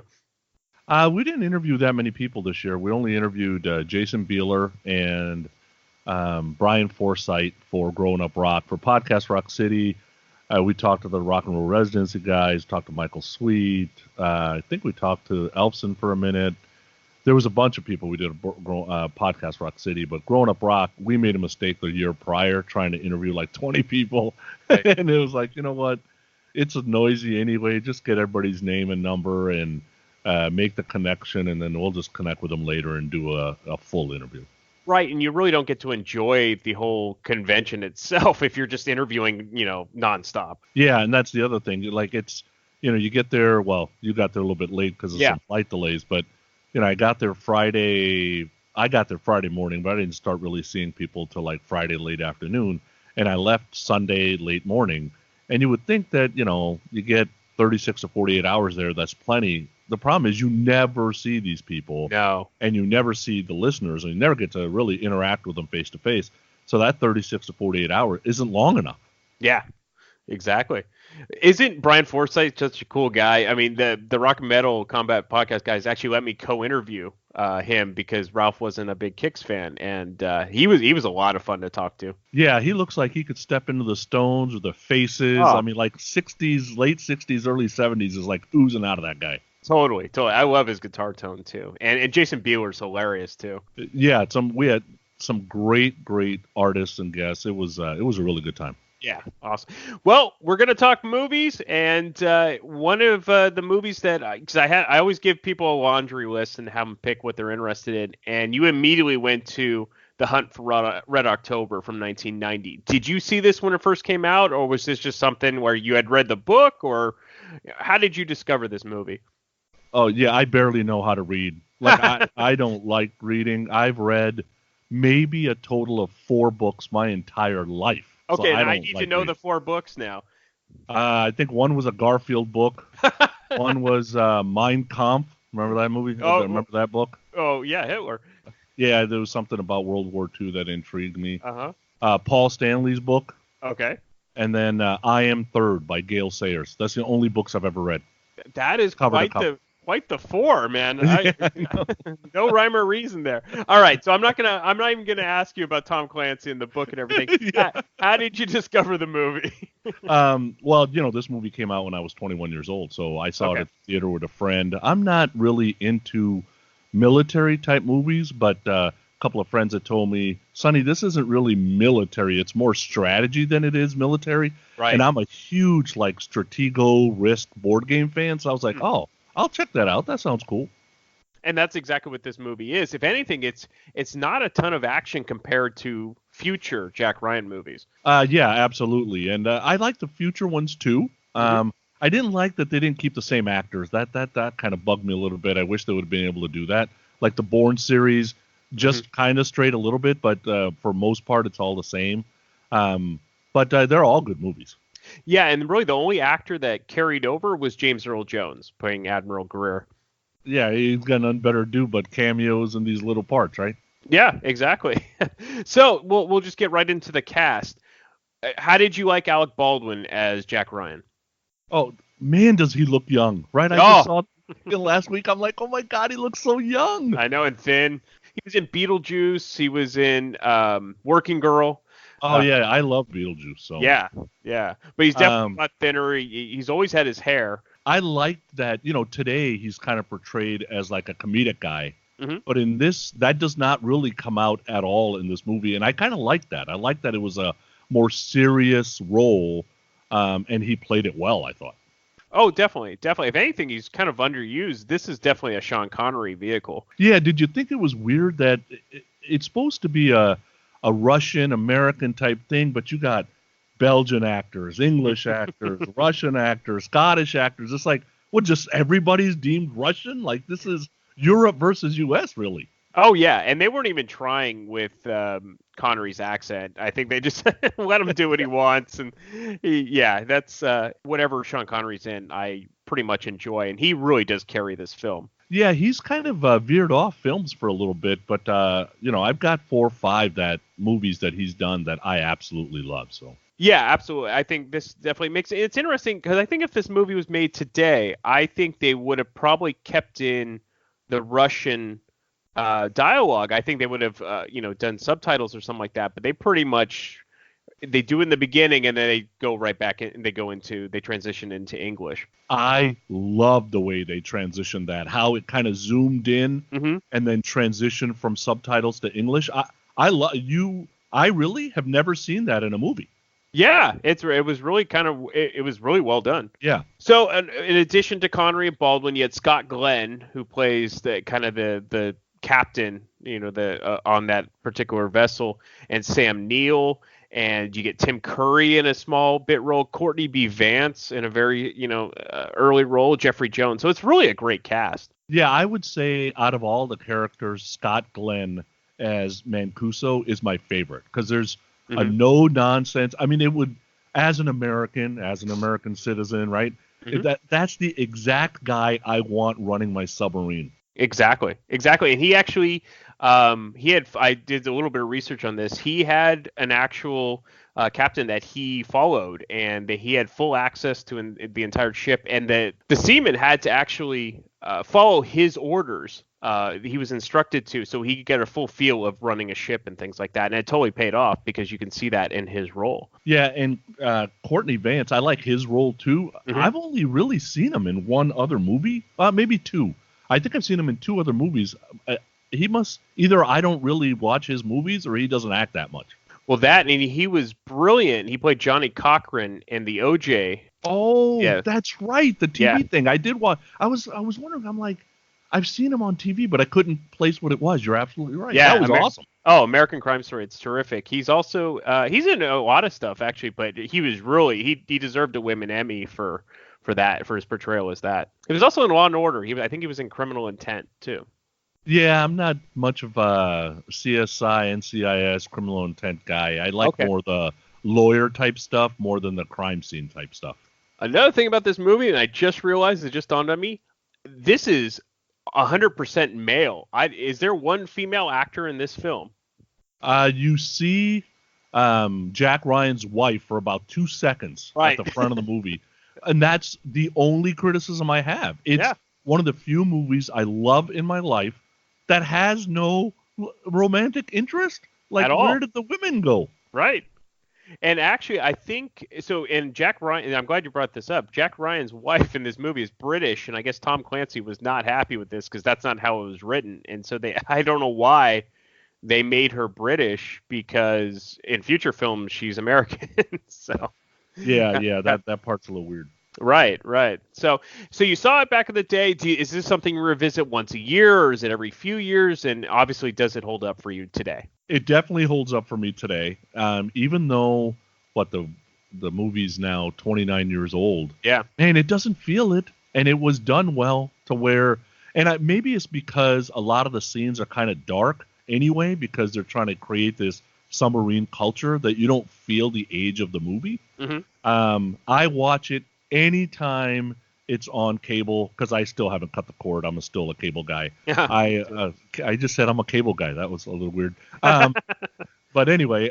Speaker 19: We didn't interview that many people this year. We only interviewed Jason Beeler and Brian Forsythe for Growing Up Rock. For Podcast Rock City, we talked to the Rock and Roll Residency guys, talked to Michael Sweet. I think we talked to Elfson for a minute. There was a bunch of people we did a Podcast Rock City, but Growing Up Rock, we made a mistake the year prior trying to interview like 20 people. Right. And it was like, you know what? It's noisy anyway. Just get everybody's name and number and make the connection, and then we'll just connect with them later and do a full interview.
Speaker 18: Right, and you really don't get to enjoy the whole convention itself if you're just interviewing, nonstop.
Speaker 19: Yeah, and that's the other thing. Like it's, you get there, well, you got there a little bit late because of some flight delays, but I got there Friday morning, but I didn't start really seeing people till like Friday late afternoon, and I left Sunday late morning. And you would think that, you get 36 to 48 hours there, that's plenty. The problem is you never see these people.
Speaker 18: No.
Speaker 19: And you never see the listeners, and you never get to really interact with them face to face. So that 36 to 48 hours isn't long enough.
Speaker 18: Yeah, exactly. Isn't Brian Forsythe such a cool guy? I mean, the Rock and Metal Combat Podcast guys actually let me co-interview him because Ralph wasn't a big Kicks fan, and he was a lot of fun to talk to.
Speaker 19: Yeah, he looks like he could step into the Stones or the Faces.
Speaker 18: Oh.
Speaker 19: I mean, like 60s, late 60s, early 70s is like oozing out of that guy.
Speaker 18: Totally. I love his guitar tone too, and Jason Beeler's hilarious too.
Speaker 19: Yeah, we had some great artists and guests. It was a really good time.
Speaker 18: Yeah, awesome. Well, we're going to talk movies, and one of the movies that I always give people a laundry list and have them pick what they're interested in, and you immediately went to The Hunt for Red October from 1990. Did you see this when it first came out, or was this just something where you had read the book, or how did you discover this movie?
Speaker 19: Oh, yeah, I barely know how to read. Like, I don't like reading. I've read maybe a total of 4 books my entire life.
Speaker 18: Okay,
Speaker 19: so
Speaker 18: and I need to know the 4 books now.
Speaker 19: I think one was a Garfield book. One was Mein Kampf. Remember that movie?
Speaker 18: Oh,
Speaker 19: remember that book?
Speaker 18: Oh, yeah, Hitler.
Speaker 19: Yeah, there was something about World War II that intrigued me.
Speaker 18: Uh-huh.
Speaker 19: Paul Stanley's book.
Speaker 18: Okay.
Speaker 19: And then I Am Third by Gail Sayers. That's the only books I've ever read.
Speaker 18: That is quite the 4, man. No rhyme or reason there. All right, so I'm not even gonna ask you about Tom Clancy and the book and everything. Yeah. How did you discover the movie?
Speaker 19: Well, this movie came out when I was 21 years old, so I saw it at the theater with a friend. I'm not really into military type movies, but a couple of friends had told me, Sonny, this isn't really military. It's more strategy than it is military.
Speaker 18: Right.
Speaker 19: And I'm a huge Stratego Risk board game fan, so I was like, oh, I'll check that out. That sounds cool.
Speaker 18: And that's exactly what this movie is. If anything, it's not a ton of action compared to future Jack Ryan movies.
Speaker 19: Yeah, absolutely. And I like the future ones too. I didn't like that they didn't keep the same actors. That kind of bugged me a little bit. I wish they would have been able to do that. Like the Bourne series, just kind of strayed a little bit, but for most part, it's all the same. But they're all good movies.
Speaker 18: Yeah, and really the only actor that carried over was James Earl Jones playing Admiral Greer.
Speaker 19: Yeah, he's got nothing better to do but cameos in these little parts, right?
Speaker 18: Yeah, exactly. So we'll just get right into the cast. How did you like Alec Baldwin as Jack Ryan?
Speaker 19: Oh, man, does he look young, right? I just saw it last week. I'm like, oh, my God, he looks so young.
Speaker 18: I know, and thin. He was in Beetlejuice. He was in Working Girl.
Speaker 19: Oh, yeah, I love Beetlejuice. So
Speaker 18: Yeah. But he's definitely a lot thinner. He's always had his hair.
Speaker 19: I like that, today he's kind of portrayed as like a comedic guy. But in this, that does not really come out at all in this movie. And I kind of like that. I like that it was a more serious role. And he played it well, I thought.
Speaker 18: Oh, definitely. If anything, he's kind of underused. This is definitely a Sean Connery vehicle.
Speaker 19: Yeah, did you think it was weird that it's supposed to be a Russian American type thing, but you got Belgian actors, English actors, Russian actors, Scottish actors? It's like, just everybody's deemed Russian? Like, this is Europe versus U.S., really.
Speaker 18: Oh, yeah, and they weren't even trying with Connery's accent. I think they just let him do what he wants. And that's whatever Sean Connery's in, I pretty much enjoy. And he really does carry this film.
Speaker 19: Yeah, he's kind of veered off films for a little bit. But, I've got 4 or 5 movies that he's done that I absolutely love. So.
Speaker 18: Yeah, absolutely. I think this definitely makes it. It's interesting because I think if this movie was made today, I think they would have probably kept in the Russian dialogue. I think they would have, done subtitles or something like that. But they pretty much they do in the beginning, and then they go right back in, and they transition into English.
Speaker 19: I love the way they transitioned that. How it kind of zoomed in and then transitioned from subtitles to English. I really have never seen that in a movie.
Speaker 18: Yeah, it was really it was really well done.
Speaker 19: Yeah.
Speaker 18: So in addition to Connery and Baldwin, you had Scott Glenn, who plays the captain, on that particular vessel, and Sam Neill, and you get Tim Curry in a small bit role, Courtney B. Vance in a very early role, Jeffrey Jones. So it's really a great cast.
Speaker 19: Yeah, I would say out of all the characters, Scott Glenn as Mancuso is my favorite because there's a no nonsense. I mean, it would, as an American citizen, right? That's the exact guy I want running my submarine.
Speaker 18: Exactly. And he actually, I did a little bit of research on this. He had an actual captain that he followed, and he had full access to the entire ship, and the seaman had to actually follow his orders. He was instructed to, so he could get a full feel of running a ship and things like that. And it totally paid off because you can see that in his role.
Speaker 19: Yeah, and Courtney Vance, I like his role too. I've only really seen him in one other movie, maybe 2. I think I've seen him in 2 other movies. He must either I don't really watch his movies or he doesn't act that much.
Speaker 18: Well, and he was brilliant. He played Johnny Cochran in the OJ.
Speaker 19: Oh, yeah. That's right, the TV thing. I did watch. I was wondering. I'm like, I've seen him on TV, but I couldn't place what it was. You're absolutely right.
Speaker 18: Yeah,
Speaker 19: that was awesome.
Speaker 18: Oh, American Crime Story. It's terrific. He's also he's in a lot of stuff actually, but he was really he deserved to win an Emmy for his portrayal as that. He was also in Law and Order. I think he was in Criminal Intent too.
Speaker 19: Yeah, I'm not much of a CSI, NCIS, Criminal Intent guy. I like more the lawyer type stuff more than the crime scene type stuff.
Speaker 18: Another thing about this movie, and I just realized, it just dawned on me, this is 100% male. Is there one female actor in this film?
Speaker 19: You see Jack Ryan's wife for about 2 seconds at the front of the movie. And that's the only criticism I have. It's one of the few movies I love in my life that has no romantic interest. Like,
Speaker 18: at all.
Speaker 19: Where did the women go?
Speaker 18: Right. And actually, I think so. And Jack Ryan, and I'm glad you brought this up. Jack Ryan's wife in this movie is British, and I guess Tom Clancy was not happy with this because that's not how it was written. And so I don't know why they made her British, because in future films she's American. So
Speaker 19: yeah, that part's a little weird.
Speaker 18: Right. So you saw it back in the day. Is this something you revisit once a year, or is it every few years? And obviously, does it hold up for you today?
Speaker 19: It definitely holds up for me today. Even though the movie's now 29 years old.
Speaker 18: Yeah.
Speaker 19: Man, it doesn't feel it. And it was done well to where, and maybe it's because a lot of the scenes are kind of dark anyway, because they're trying to create this submarine culture that you don't feel the age of the movie.
Speaker 18: Mm-hmm.
Speaker 19: I watch it anytime it's on cable because I still haven't cut the cord. I'm still a cable guy.
Speaker 18: Yeah.
Speaker 19: I just said I'm a cable guy. That was a little weird. But anyway,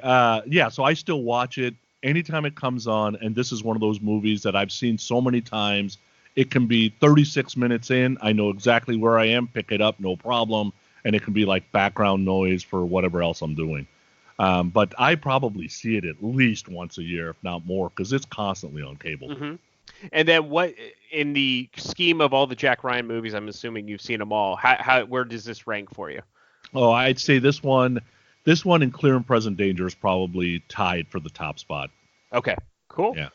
Speaker 19: so I still watch it anytime it comes on, and this is one of those movies that I've seen so many times. It can be 36 minutes in. I know exactly where I am, pick it up, no problem, and it can be like background noise for whatever else I'm doing. But I probably see it at least once a year, if not more, because it's constantly on cable.
Speaker 18: Mm-hmm. And then what, in the scheme of all the Jack Ryan movies, I'm assuming you've seen them all, where does this rank for you?
Speaker 19: Oh, I'd say this one in Clear and Present Danger is probably tied for the top spot.
Speaker 18: Okay, cool.
Speaker 19: Yeah.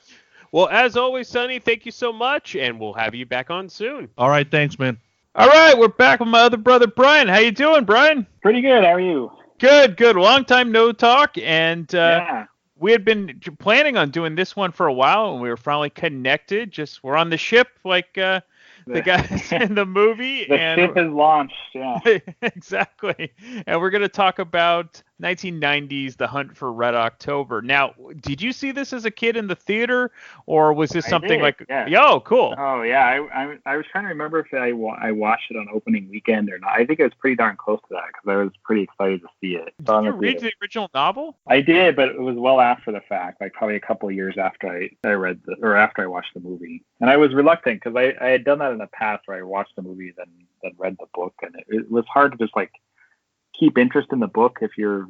Speaker 18: Well, as always, Sonny, thank you so much, and we'll have you back on soon.
Speaker 19: All right, thanks, man.
Speaker 1: All right, we're back with my other brother, Brian. How you doing, Brian?
Speaker 20: Pretty good. How are you?
Speaker 1: Good. Long time no talk, and
Speaker 20: Yeah.
Speaker 1: we had been planning on doing this one for a while, and we were finally connected. We're on the ship, like the guys in the movie.
Speaker 20: The ship is launched, yeah.
Speaker 1: Exactly. And we're going to talk about 1990s, The Hunt for Red October. Now, did you see this as a kid in the theater, or was this something
Speaker 20: yeah.
Speaker 1: Yo, cool.
Speaker 20: Oh, yeah. I was trying to remember if I watched it on opening weekend or not. I think it was pretty darn close to that because I was pretty excited to see it.
Speaker 1: Did you read the original novel?
Speaker 20: I did, but it was well after the fact, like probably a couple of years after after I watched the movie. And I was reluctant because I had done that in the past where I watched the movie then read the book, and it was hard to just like keep interest in the book if you're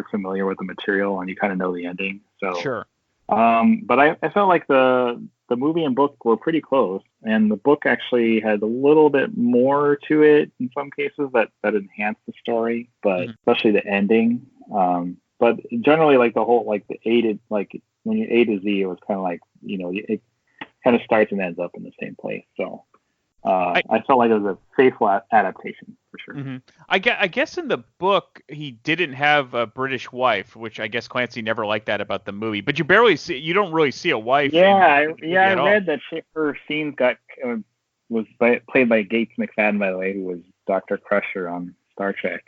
Speaker 20: familiar with the material and you kind of know the ending. So
Speaker 1: sure.
Speaker 20: But I felt like the movie and book were pretty close, and the book actually had a little bit more to it in some cases that enhanced the story, but especially the ending. But generally, like the whole, like the when you A to Z, it was kind of like, it kind of starts and ends up in the same place. So I felt like it was a faithful adaptation for sure.
Speaker 1: Mm-hmm. I guess in the book he didn't have a British wife, which I guess Clancy never liked that about the movie. But you don't really see a wife.
Speaker 20: I read that her scenes was played by Gates McFadden, by the way, who was Dr. Crusher on Star Trek.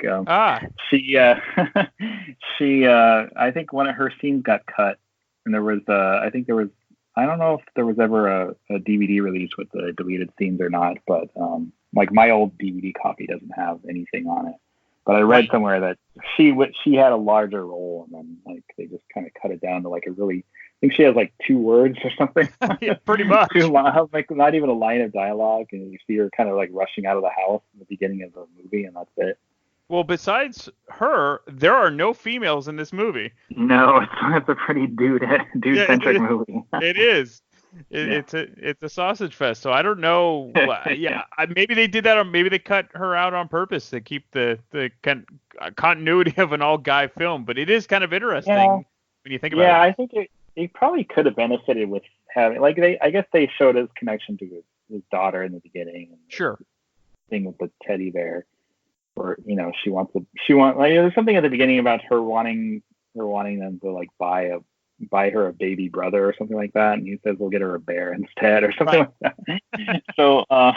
Speaker 20: She I think one of her scenes got cut, and there was I don't know if there was ever a DVD release with the deleted scenes or not, but like my old DVD copy doesn't have anything on it. But I read somewhere that she had a larger role, and then like they just kind of cut it down to like I think she has like 2 words or something.
Speaker 1: Yeah, pretty much.
Speaker 20: Like not even a line of dialogue, and you see her kind of like rushing out of the house in the beginning of the movie, and that's it.
Speaker 1: Well, besides her, there are no females in this movie.
Speaker 20: No, it's a pretty dude-centric movie.
Speaker 1: It is. It's a sausage fest. So I don't know. Maybe they did that, or maybe they cut her out on purpose to keep the continuity of an all-guy film. But it is kind of interesting when you think about it.
Speaker 20: Yeah, I think it probably could have benefited with having I guess they showed his connection to his daughter in the beginning. And
Speaker 1: sure.
Speaker 20: Thing with the teddy bear. Or there's something at the beginning about her wanting them to like buy her a baby brother or something like that, and he says we'll get her a bear instead or something like that. So I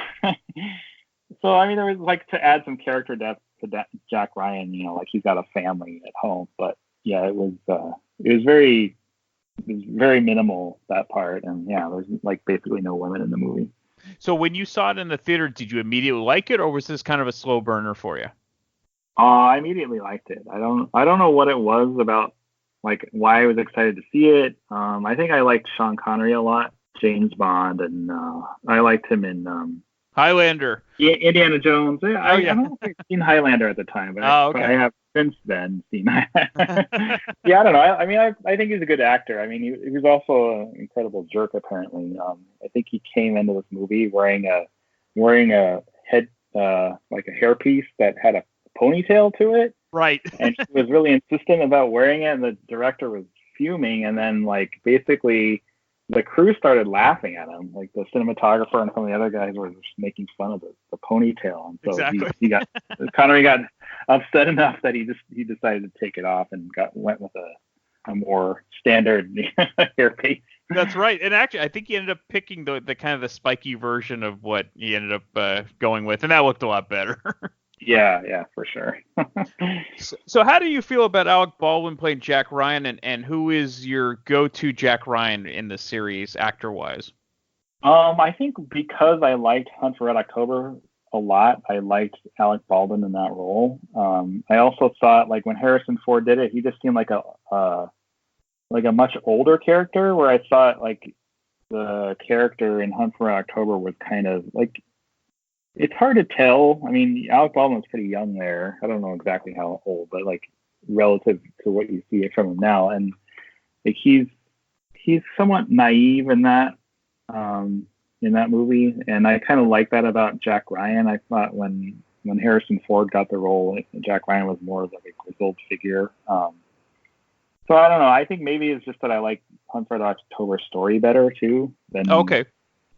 Speaker 20: mean, there was like to add some character depth to Jack Ryan, like he's got a family at home, but yeah, it was very minimal, that part, and yeah, there's like basically no women in the movie.
Speaker 1: So when you saw it in the theater, did you immediately like it, or was this kind of a slow burner for you?
Speaker 20: I immediately liked it. I don't know what it was about, like why I was excited to see it. I think I liked Sean Connery a lot, James Bond, and I liked him in
Speaker 1: Highlander.
Speaker 20: Indiana Jones. Yeah, I don't know if I've seen Highlander at the time, but I have since then seen that. Yeah, I don't know. I mean, I think he's a good actor. I mean, he was also an incredible jerk, apparently. I think he came into this movie wearing a head, like a hairpiece that had a ponytail to it.
Speaker 1: Right.
Speaker 20: And he was really insistent about wearing it, and the director was fuming, and then like basically the crew started laughing at him. Like the cinematographer and some of the other guys were just making fun of the ponytail, and so
Speaker 18: Exactly.
Speaker 20: Connery got upset enough that he decided to take it off and went with a more standard hairpiece.
Speaker 18: That's right. And actually, I think he ended up picking the kind of the spiky version of what he ended up going with, and that looked a lot better.
Speaker 20: Yeah, for sure.
Speaker 18: So how do you feel about Alec Baldwin playing Jack Ryan, and who is your go-to Jack Ryan in the series, actor-wise?
Speaker 20: I think because I liked Hunt for Red October a lot, I liked Alec Baldwin in that role. I also thought, like, when Harrison Ford did it, he just seemed like a much older character, where I thought, like, the character in Hunt for Red October was kind of, like, it's hard to tell. I mean, Alec Baldwin was pretty young there. I don't know exactly how old, but, like, relative to what you see from him now. And, like, he's somewhat naive in that movie. And I kind of like that about Jack Ryan. I thought when Harrison Ford got the role, Jack Ryan was more of like a grizzled figure. So I don't know. I think maybe it's just that I like Hunt for the October story better too than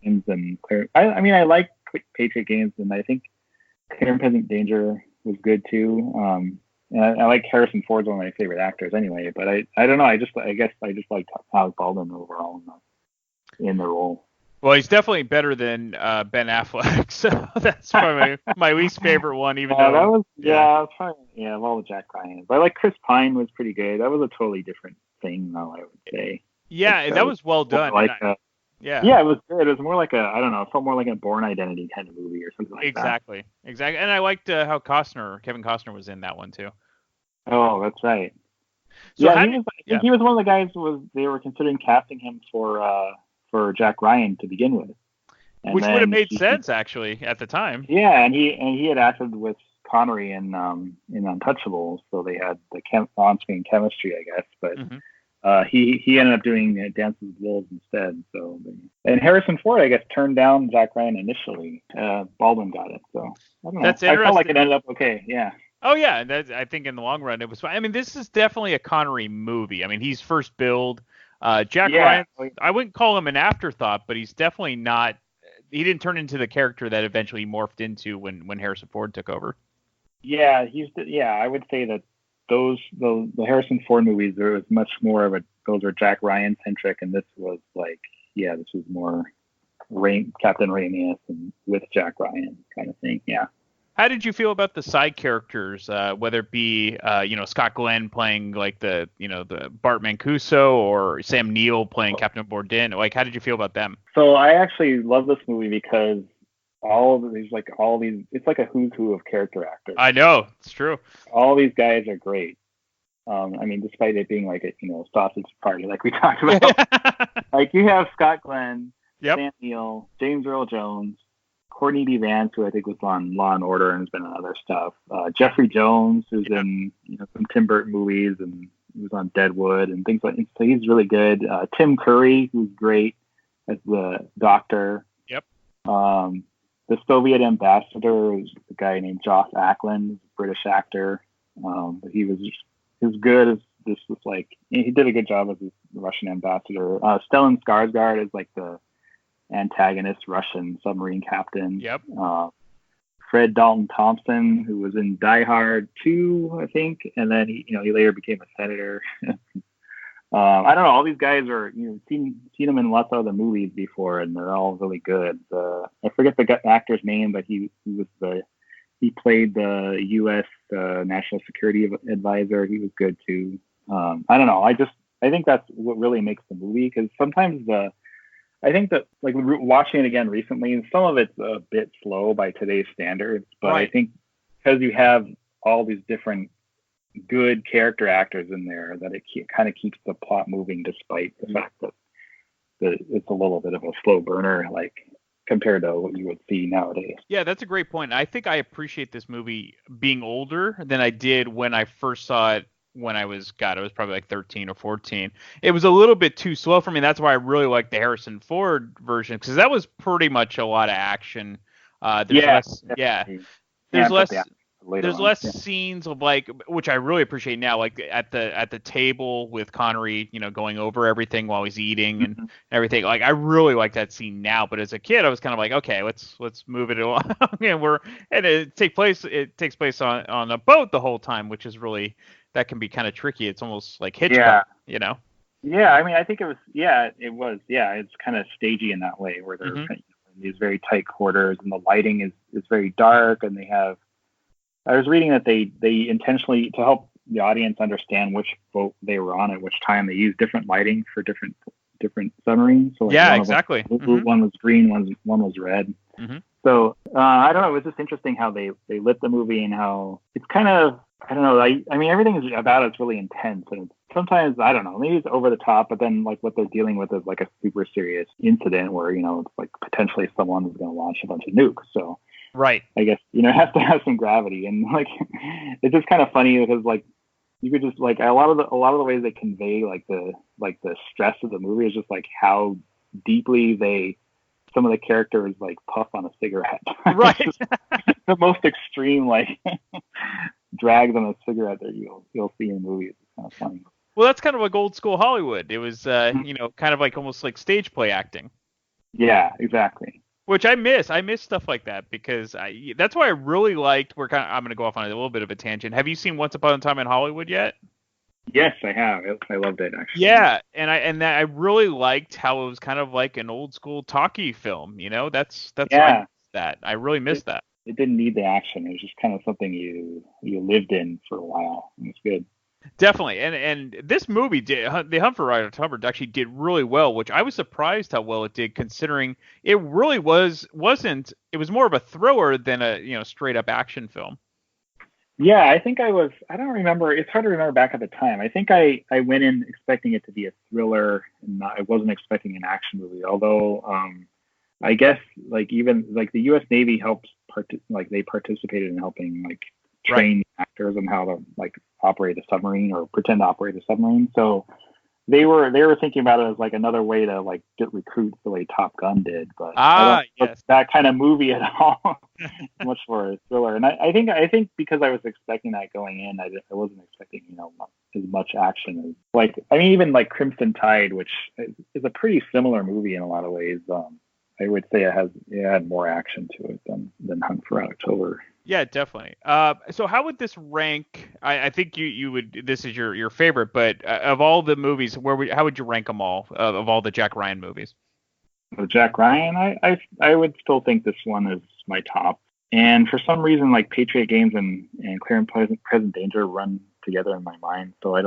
Speaker 20: Games and Clear. I mean, I like Patriot Games, and I think Clear and Present Danger was good too. And I like Harrison Ford's one of my favorite actors anyway. But I don't know. I guess I just like Alec Baldwin overall in the role.
Speaker 18: Well, he's definitely better than Ben Affleck, so that's probably my least favorite one. Even though
Speaker 20: that was probably of all the Jack Ryans. But like Chris Pine was pretty good. That was a totally different thing, though, I would say.
Speaker 18: Yeah,
Speaker 20: like,
Speaker 18: that was well done.
Speaker 20: Like
Speaker 18: yeah,
Speaker 20: it was good. It was more like it felt more like a Born Identity kind of movie or something like that.
Speaker 18: Exactly. And I liked how Kevin Costner was in that one too.
Speaker 20: Oh, that's right.
Speaker 18: So
Speaker 20: I think he was one of the guys they were considering casting him for Jack Ryan to begin with,
Speaker 18: which would have made sense actually at the time.
Speaker 20: Yeah, and he had acted with Connery in Untouchables, so they had the on-screen chemistry, I guess. But he ended up doing Dances with Wolves instead. So, and Harrison Ford, I guess, turned down Jack Ryan initially. Baldwin got it, so I don't know.
Speaker 18: That's
Speaker 20: I felt like it ended up okay. Yeah.
Speaker 18: Oh yeah, and I think in the long run it was fine. I mean, this is definitely a Connery movie. I mean, he's first billed. Jack Ryan, I wouldn't call him an afterthought, but he's definitely not. He didn't turn into the character that eventually morphed into when Harrison Ford took over.
Speaker 20: Yeah, I would say that the Harrison Ford movies, there was much more of those were Jack Ryan centric, and this was this was more Captain Ramius and with Jack Ryan kind of thing. Yeah.
Speaker 18: How did you feel about the side characters, whether it be Scott Glenn playing like the Bart Mancuso or Sam Neill playing Captain Bourdin? Like, how did you feel about them?
Speaker 20: So I actually love this movie because all these it's like a who's who of character actors.
Speaker 18: I know, it's true.
Speaker 20: All these guys are great. I mean, despite it being like a sausage party like we talked about. Like you have Scott Glenn, Sam Neill, James Earl Jones, Courtney D. Vance, who I think was on Law and Order and has been on other stuff. Jeffrey Jones, who's in some Tim Burton movies and he was on Deadwood and things like that. So he's really good. Tim Curry, who's great as the doctor.
Speaker 18: Yep.
Speaker 20: The Soviet ambassador is a guy named Joss Ackland, a British actor. He was as good as this was like. He did a good job as the Russian ambassador. Stellan Skarsgård is like the antagonist Russian submarine captain.
Speaker 18: Yep.
Speaker 20: Fred Dalton Thompson, who was in Die Hard 2, I think, and then he later became a senator. I don't know. All these guys are seen them in lots of other movies before, and they're all really good. I forget the actor's name, but he played the U.S. National Security Advisor. He was good too. I don't know. I think that's what really makes the movie, because sometimes I think that like watching it again recently, some of it's a bit slow by today's standards, but right. I think because you have all these different good character actors in there, that it kind of keeps the plot moving, despite the fact that it's a little bit of a slow burner, like compared to what you would see nowadays.
Speaker 18: Yeah, that's a great point. I think I appreciate this movie being older than I did when I first saw it. When I was probably like 13 or 14. It was a little bit too slow for me. That's why I really like the Harrison Ford version, because that was pretty much a lot of action. There's less
Speaker 20: later
Speaker 18: there's
Speaker 20: on.
Speaker 18: less
Speaker 20: Yeah.
Speaker 18: scenes of like, which I really appreciate now, like at the table with Connery, going over everything while he's eating and everything. Like I really like that scene now, but as a kid, I was kind of like, okay, let's move it along, and it takes place on a boat the whole time, which is really, that can be kind of tricky. It's almost like Hitchcock,
Speaker 20: Yeah, I mean, I think it was. Yeah, it was. Yeah, it's kind of stagey in that way, where they're in these very tight quarters, and the lighting is very dark, and they have. I was reading that they intentionally, to help the audience understand which boat they were on at which time, they used different lighting for different submarines. So like
Speaker 18: yeah, exactly.
Speaker 20: One was green, one was red. So I don't know. It was just interesting how they lit the movie and how it's kind of, I don't know. I mean, everything is about it's really intense, and sometimes, I don't know, maybe it's over the top, but then like what they're dealing with is like a super serious incident where it's like potentially someone is going to launch a bunch of nukes. So
Speaker 18: right,
Speaker 20: I guess it has to have some gravity, and like it's just kind of funny because like you could just like a lot of the ways they convey like the stress of the movie is just like how deeply some of the characters like puff on a cigarette.
Speaker 18: Right.
Speaker 20: The most extreme like drags on a cigarette that you'll see in movies. It's kind of funny.
Speaker 18: Well, that's kind of like old school Hollywood. It was kind of like almost like stage play acting.
Speaker 20: Yeah, exactly.
Speaker 18: Which I miss. I miss stuff like that because that's why I really liked. I'm going to go off on a little bit of a tangent. Have you seen Once Upon a Time in Hollywood yet?
Speaker 20: Yes, I have. I loved it actually.
Speaker 18: Yeah, and I really liked how it was kind of like an old school talkie film. That's
Speaker 20: yeah.
Speaker 18: That I really missed that.
Speaker 20: It didn't need the action. It was just kind of something you lived in for a while. It was good.
Speaker 18: Definitely, and this movie The Hunt for Red October actually did really well, which I was surprised how well it did, considering it really wasn't. It was more of a thriller than a straight up action film.
Speaker 20: Yeah, I think I don't remember. It's hard to remember back at the time. I think I went in expecting it to be a thriller, and I wasn't expecting an action movie. Although, I guess like even like the U.S. Navy helps they participated in helping like train actors on how to like operate a submarine or pretend to operate a submarine. So they were thinking about it as like another way to like get recruits the way Top Gun did. But I don't
Speaker 18: yes,
Speaker 20: that kind of movie at all. Much more a thriller, and I think because I was expecting that going in, I wasn't expecting as much action as like even like Crimson Tide, which is a pretty similar movie in a lot of ways. I would say it had more action to it than Hunt for Red October.
Speaker 18: Yeah, definitely. So how would this rank? I think you would. This is your favorite, but of all the movies, how would you rank them all of all the Jack Ryan movies?
Speaker 20: Jack Ryan, I would still think this one is my top. And for some reason, like Patriot Games and Clear and Present Danger run together in my mind, so I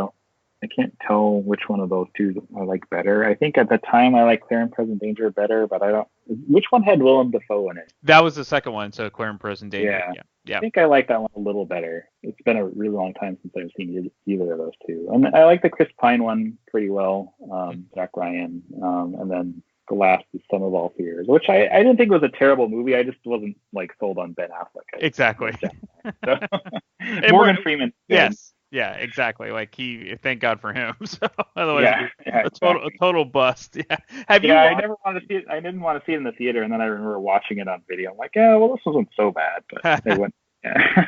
Speaker 20: can't tell which one of those two I like better. I think at the time I like Clear and Present Danger better, but I don't. Which one had Willem Dafoe in it?
Speaker 18: That was the second one, so Clear and Present Danger. Yeah.
Speaker 20: I think I like that one a little better. It's been a really long time since I've seen either of those two. And I like the Chris Pine one pretty well, Jack Ryan, and then the last is Sum of All Fears, which I didn't think was a terrible movie. I just wasn't like sold on Ben Affleck.
Speaker 18: Exactly.
Speaker 20: So, Morgan Freeman.
Speaker 18: Yes. Yeah, exactly. Like thank God for him. So otherwise, a total bust. Yeah.
Speaker 20: I never wanted to see it. I didn't want to see it in the theater, and then I remember watching it on video. I'm like, well, this wasn't so bad, but they went. Yeah.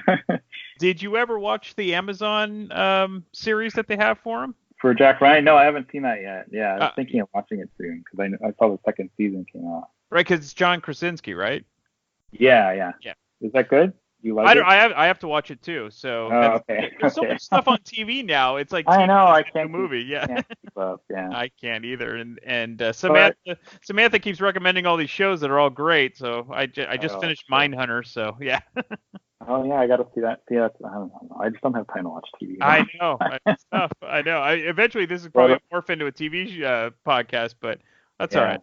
Speaker 18: Did you ever watch the Amazon series that they have for him?
Speaker 20: For Jack Ryan? No, I haven't seen that yet. Yeah, I was thinking of watching it soon because I saw the second season came out.
Speaker 18: Right, because it's John Krasinski, right?
Speaker 20: Yeah. Is that good? You like it?
Speaker 18: I have to watch it too. So
Speaker 20: okay.
Speaker 18: There's so much stuff on TV now. It's like
Speaker 20: I know I can't
Speaker 18: movie.
Speaker 20: Can't keep up. Yeah.
Speaker 18: I can't either. And Samantha keeps recommending all these shows that are all great. So I just finished Mindhunter. So yeah.
Speaker 20: Oh yeah, I got to see that. I don't know. I just don't have time to watch TV.
Speaker 18: I know. It's tough. I know. Eventually, this is probably morph into a TV podcast, but that's all right.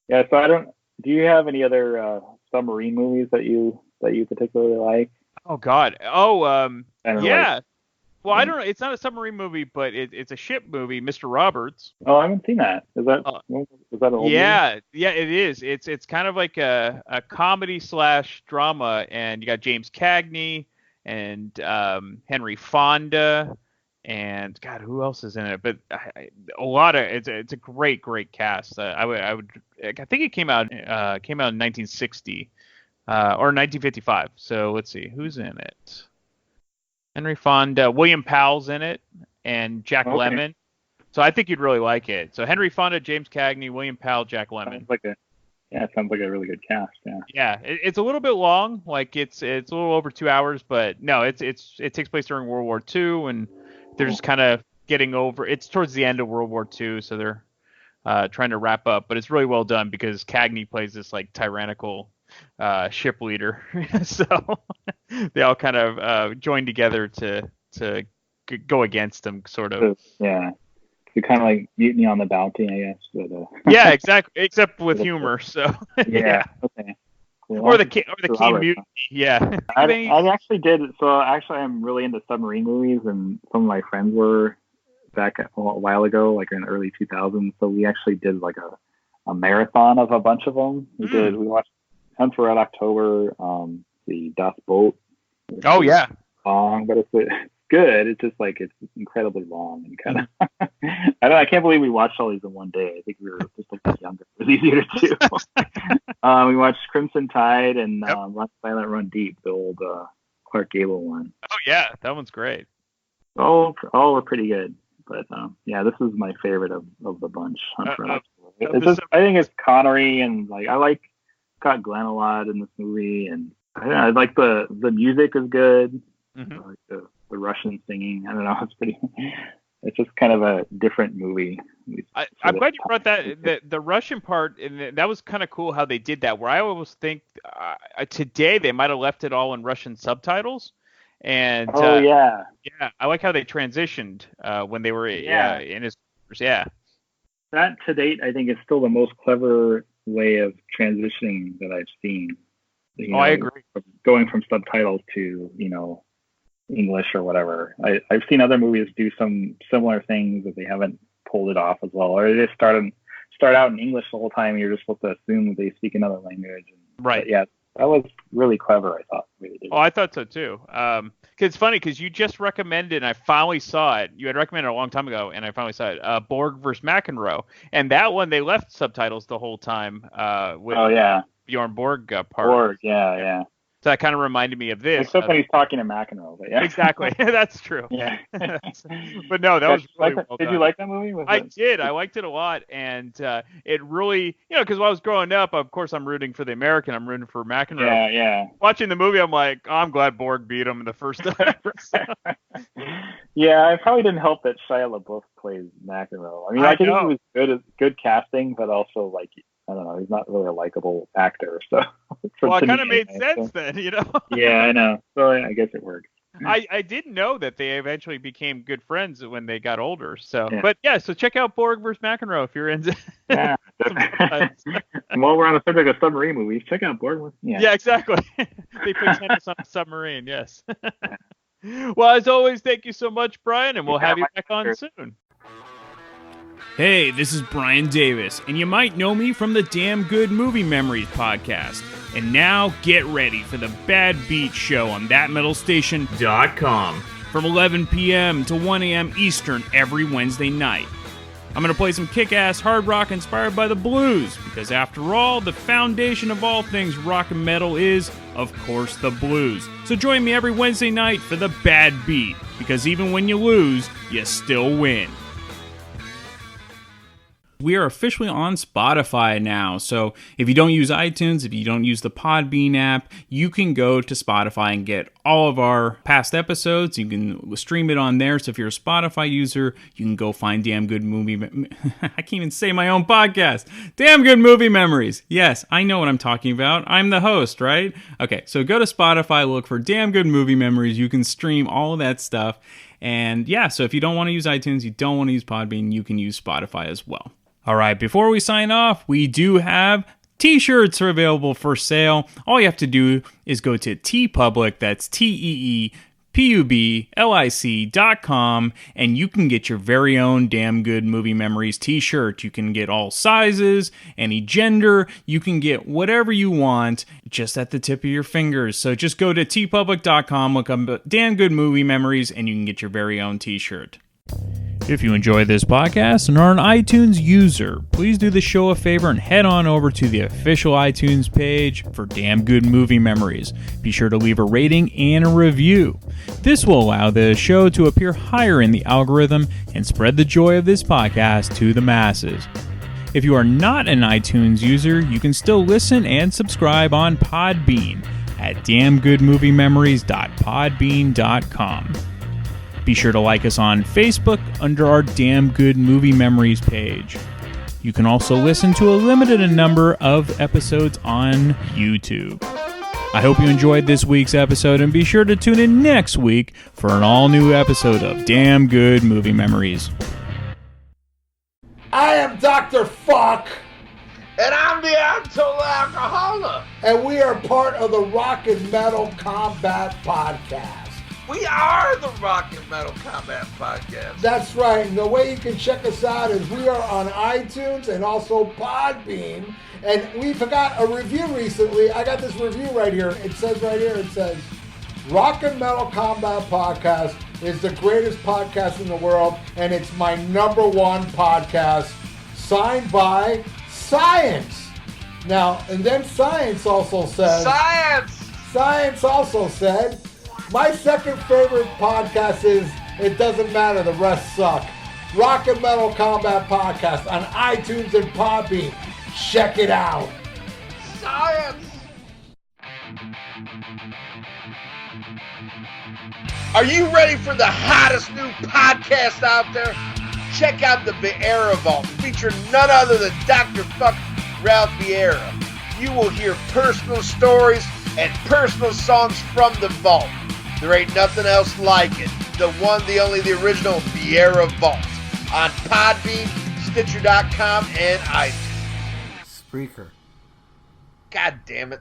Speaker 20: Yeah. So do you have any other submarine movies that you particularly like?
Speaker 18: Oh God. Yeah. Well, I don't know. It's not a submarine movie, but it's a ship movie, Mr. Roberts.
Speaker 20: Oh, I haven't seen that. Is that an old movie?
Speaker 18: Yeah, it is. It's kind of like a comedy / drama, and you got James Cagney and Henry Fonda, and God, who else is in it? But a lot of it's a great cast. I think it came out in 1960. or 1955. So let's see who's in it. Henry Fonda, William Powell's in it, and Jack Lemmon. So I think you'd really like it. So Henry Fonda, James Cagney, William Powell, Jack Lemmon.
Speaker 20: It sounds like a really good cast. Yeah.
Speaker 18: Yeah, it's a little bit long. Like it's a little over 2 hours, but no, it takes place during World War II, and they're just kind of getting over. It's towards the end of World War II, so they're trying to wrap up. But it's really well done because Cagney plays this like tyrannical ship leader, so they all kind of join together to go against him, sort of.
Speaker 20: Yeah. It's kind of like Mutiny on the Bounty, I guess. But,
Speaker 18: yeah, exactly. Except with humor. So.
Speaker 20: Yeah. Okay. Cool.
Speaker 18: Or the King Mutiny. Yeah.
Speaker 20: I actually did. So actually, I'm really into submarine movies, and some of my friends were back a while ago, like in the early 2000s. So we actually did like a marathon of a bunch of them. We watched Hunt for Red October, the Das Boot.
Speaker 18: Oh yeah.
Speaker 20: Long, but it's good. It's just like it's incredibly long and kind of. I can't believe we watched all these in one day. I think we were just like younger. It was easier to do. We watched Crimson Tide and Run Silent, Run Deep, the old Clark Gable one.
Speaker 18: Oh yeah, that one's great.
Speaker 20: All were pretty good, but yeah, this is my favorite of the bunch. Hunt for Red October. I think it's Connery, and like I like Scott Glenn a lot in this movie, and I like the music is good.
Speaker 18: Mm-hmm.
Speaker 20: I like the Russian singing. I don't know. It's pretty. It's just kind of a different movie.
Speaker 18: I'm glad you brought that the Russian part, and that was kind of cool how they did that. Where I always think today they might have left it all in Russian subtitles. And
Speaker 20: yeah,
Speaker 18: I like how they transitioned when they were in his
Speaker 20: That to date, I think is still the most clever way of transitioning that I've seen.
Speaker 18: I agree.
Speaker 20: Going from subtitles to English or whatever. I've seen other movies do some similar things that they haven't pulled it off as well, or they just start out in English the whole time. And you're just supposed to assume that they speak another language.
Speaker 18: Right.
Speaker 20: But yeah, that was really clever. I thought. Really did.
Speaker 18: Oh, I thought so too. Cause it's funny because you just recommended, and I finally saw it. You had recommended it a long time ago, and I finally saw it. Borg versus McEnroe, and that one they left subtitles the whole time. With Bjorn Borg part.
Speaker 20: Borg, yeah.
Speaker 18: So that kind of reminded me of this.
Speaker 20: Except when he's talking to McEnroe, but yeah.
Speaker 18: Exactly. That's true.
Speaker 20: Yeah.
Speaker 18: But no, that was really well done.
Speaker 20: Did you like that movie?
Speaker 18: I did. I liked it a lot. And it really, because when I was growing up, of course, I'm rooting for the American. I'm rooting for McEnroe.
Speaker 20: Yeah.
Speaker 18: Watching the movie, I'm like, I'm glad Borg beat him the first time.
Speaker 20: Yeah, it probably didn't help that Shia LaBeouf plays McEnroe. I mean, I think he was good casting, but also like, I don't know, he's not really a likable actor. So
Speaker 18: well, it kind of made sense then,
Speaker 20: Yeah, I know. So I guess it worked.
Speaker 18: I didn't know that they eventually became good friends when they got older. So, but so check out Borg versus McEnroe if you're into.
Speaker 20: Yeah. And while we're on the subject of submarine movies, check out Borg.
Speaker 18: Yeah, exactly. They put tennis on a submarine. Yes. Well, as always, thank you so much, Brian, and we'll have you back on soon.
Speaker 1: Hey, this is Brian Davis, and you might know me from the Damn Good Movie Memories podcast. And now, get ready for the Bad Beat Show on thatmetalstation.com from 11 p.m. to 1 a.m. Eastern every Wednesday night. I'm going to play some kick-ass hard rock inspired by the blues, because after all, the foundation of all things rock and metal is, of course, the blues. So join me every Wednesday night for the Bad Beat, because even when you lose, you still win. We are officially on Spotify now, so if you don't use iTunes, if you don't use the Podbean app, you can go to Spotify and get all of our past episodes. You can stream it on there, so if you're a Spotify user, you can go find Damn Good Movie... I can't even say my own podcast. Damn Good Movie Memories. Yes, I know what I'm talking about. I'm the host, right? Okay, so go to Spotify, look for Damn Good Movie Memories. You can stream all of that stuff. And yeah, so if you don't want to use iTunes, you don't want to use Podbean, you can use Spotify as well. All right, before we sign off, we do have t-shirts are available for sale. All you have to do is go to TeePublic, that's TeePublic.com, and you can get your very own Damn Good Movie Memories t-shirt. You can get all sizes, any gender, you can get whatever you want just at the tip of your fingers. So just go to TeePublic.com, look up Damn Good Movie Memories, and you can get your very own t-shirt. If you enjoy this podcast and are an iTunes user, please do the show a favor and head on over to the official iTunes page for Damn Good Movie Memories. Be sure to leave a rating and a review. This will allow the show to appear higher in the algorithm and spread the joy of this podcast to the masses. If you are not an iTunes user, you can still listen and subscribe on Podbean at damngoodmoviememories.podbean.com. Be sure to like us on Facebook under our Damn Good Movie Memories page. You can also listen to a limited number of episodes on YouTube. I hope you enjoyed this week's episode, and be sure to tune in next week for an all-new episode of Damn Good Movie Memories.
Speaker 21: I am Dr. Fuck.
Speaker 22: And I'm the Absolute Alcoholic.
Speaker 21: And we are part of the Rock and Metal Combat Podcast.
Speaker 22: We are the Rock and Metal Combat Podcast.
Speaker 21: That's right. And the way you can check us out is we are on iTunes and also Podbean. And we forgot a review recently. I got this review right here. It says right here, it says, Rock and Metal Combat Podcast is the greatest podcast in the world, and it's my number one podcast, signed by Science. Now, and then Science also says... Science also said... My second favorite podcast is It Doesn't Matter, the rest suck. Rock and Metal Combat Podcast on iTunes and Podbean. Check it out.
Speaker 22: Science! Are you ready for the hottest new podcast out there? Check out the Vieira Vault, featuring none other than Dr. Fuck Ralph Vieira. You will hear personal stories and personal songs from the vault. There ain't nothing else like it. The one, the only, the original Vieira Vault on Podbean, Stitcher.com, and iTunes.
Speaker 21: Spreaker.
Speaker 22: God damn it.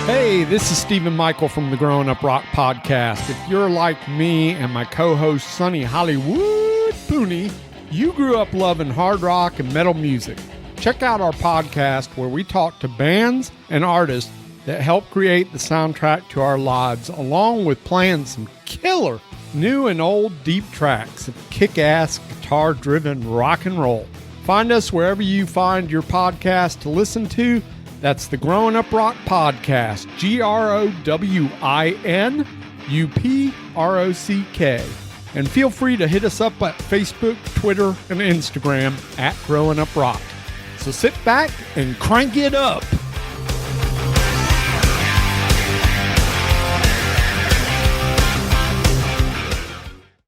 Speaker 23: Hey, this is Stephen Michael from the Growing Up Rock podcast. If you're like me and my co-host Sonny Hollywood Pooney, you grew up loving hard rock and metal music. Check out our podcast where we talk to bands and artists that help create the soundtrack to our lives, along with playing some killer new and old deep tracks of kick-ass guitar-driven rock and roll. Find us wherever you find your podcast to listen to. That's the Growing Up Rock Podcast, GrowinUprock. And feel free to hit us up at Facebook, Twitter, and Instagram at Growing Up Rock. So sit back and crank it up.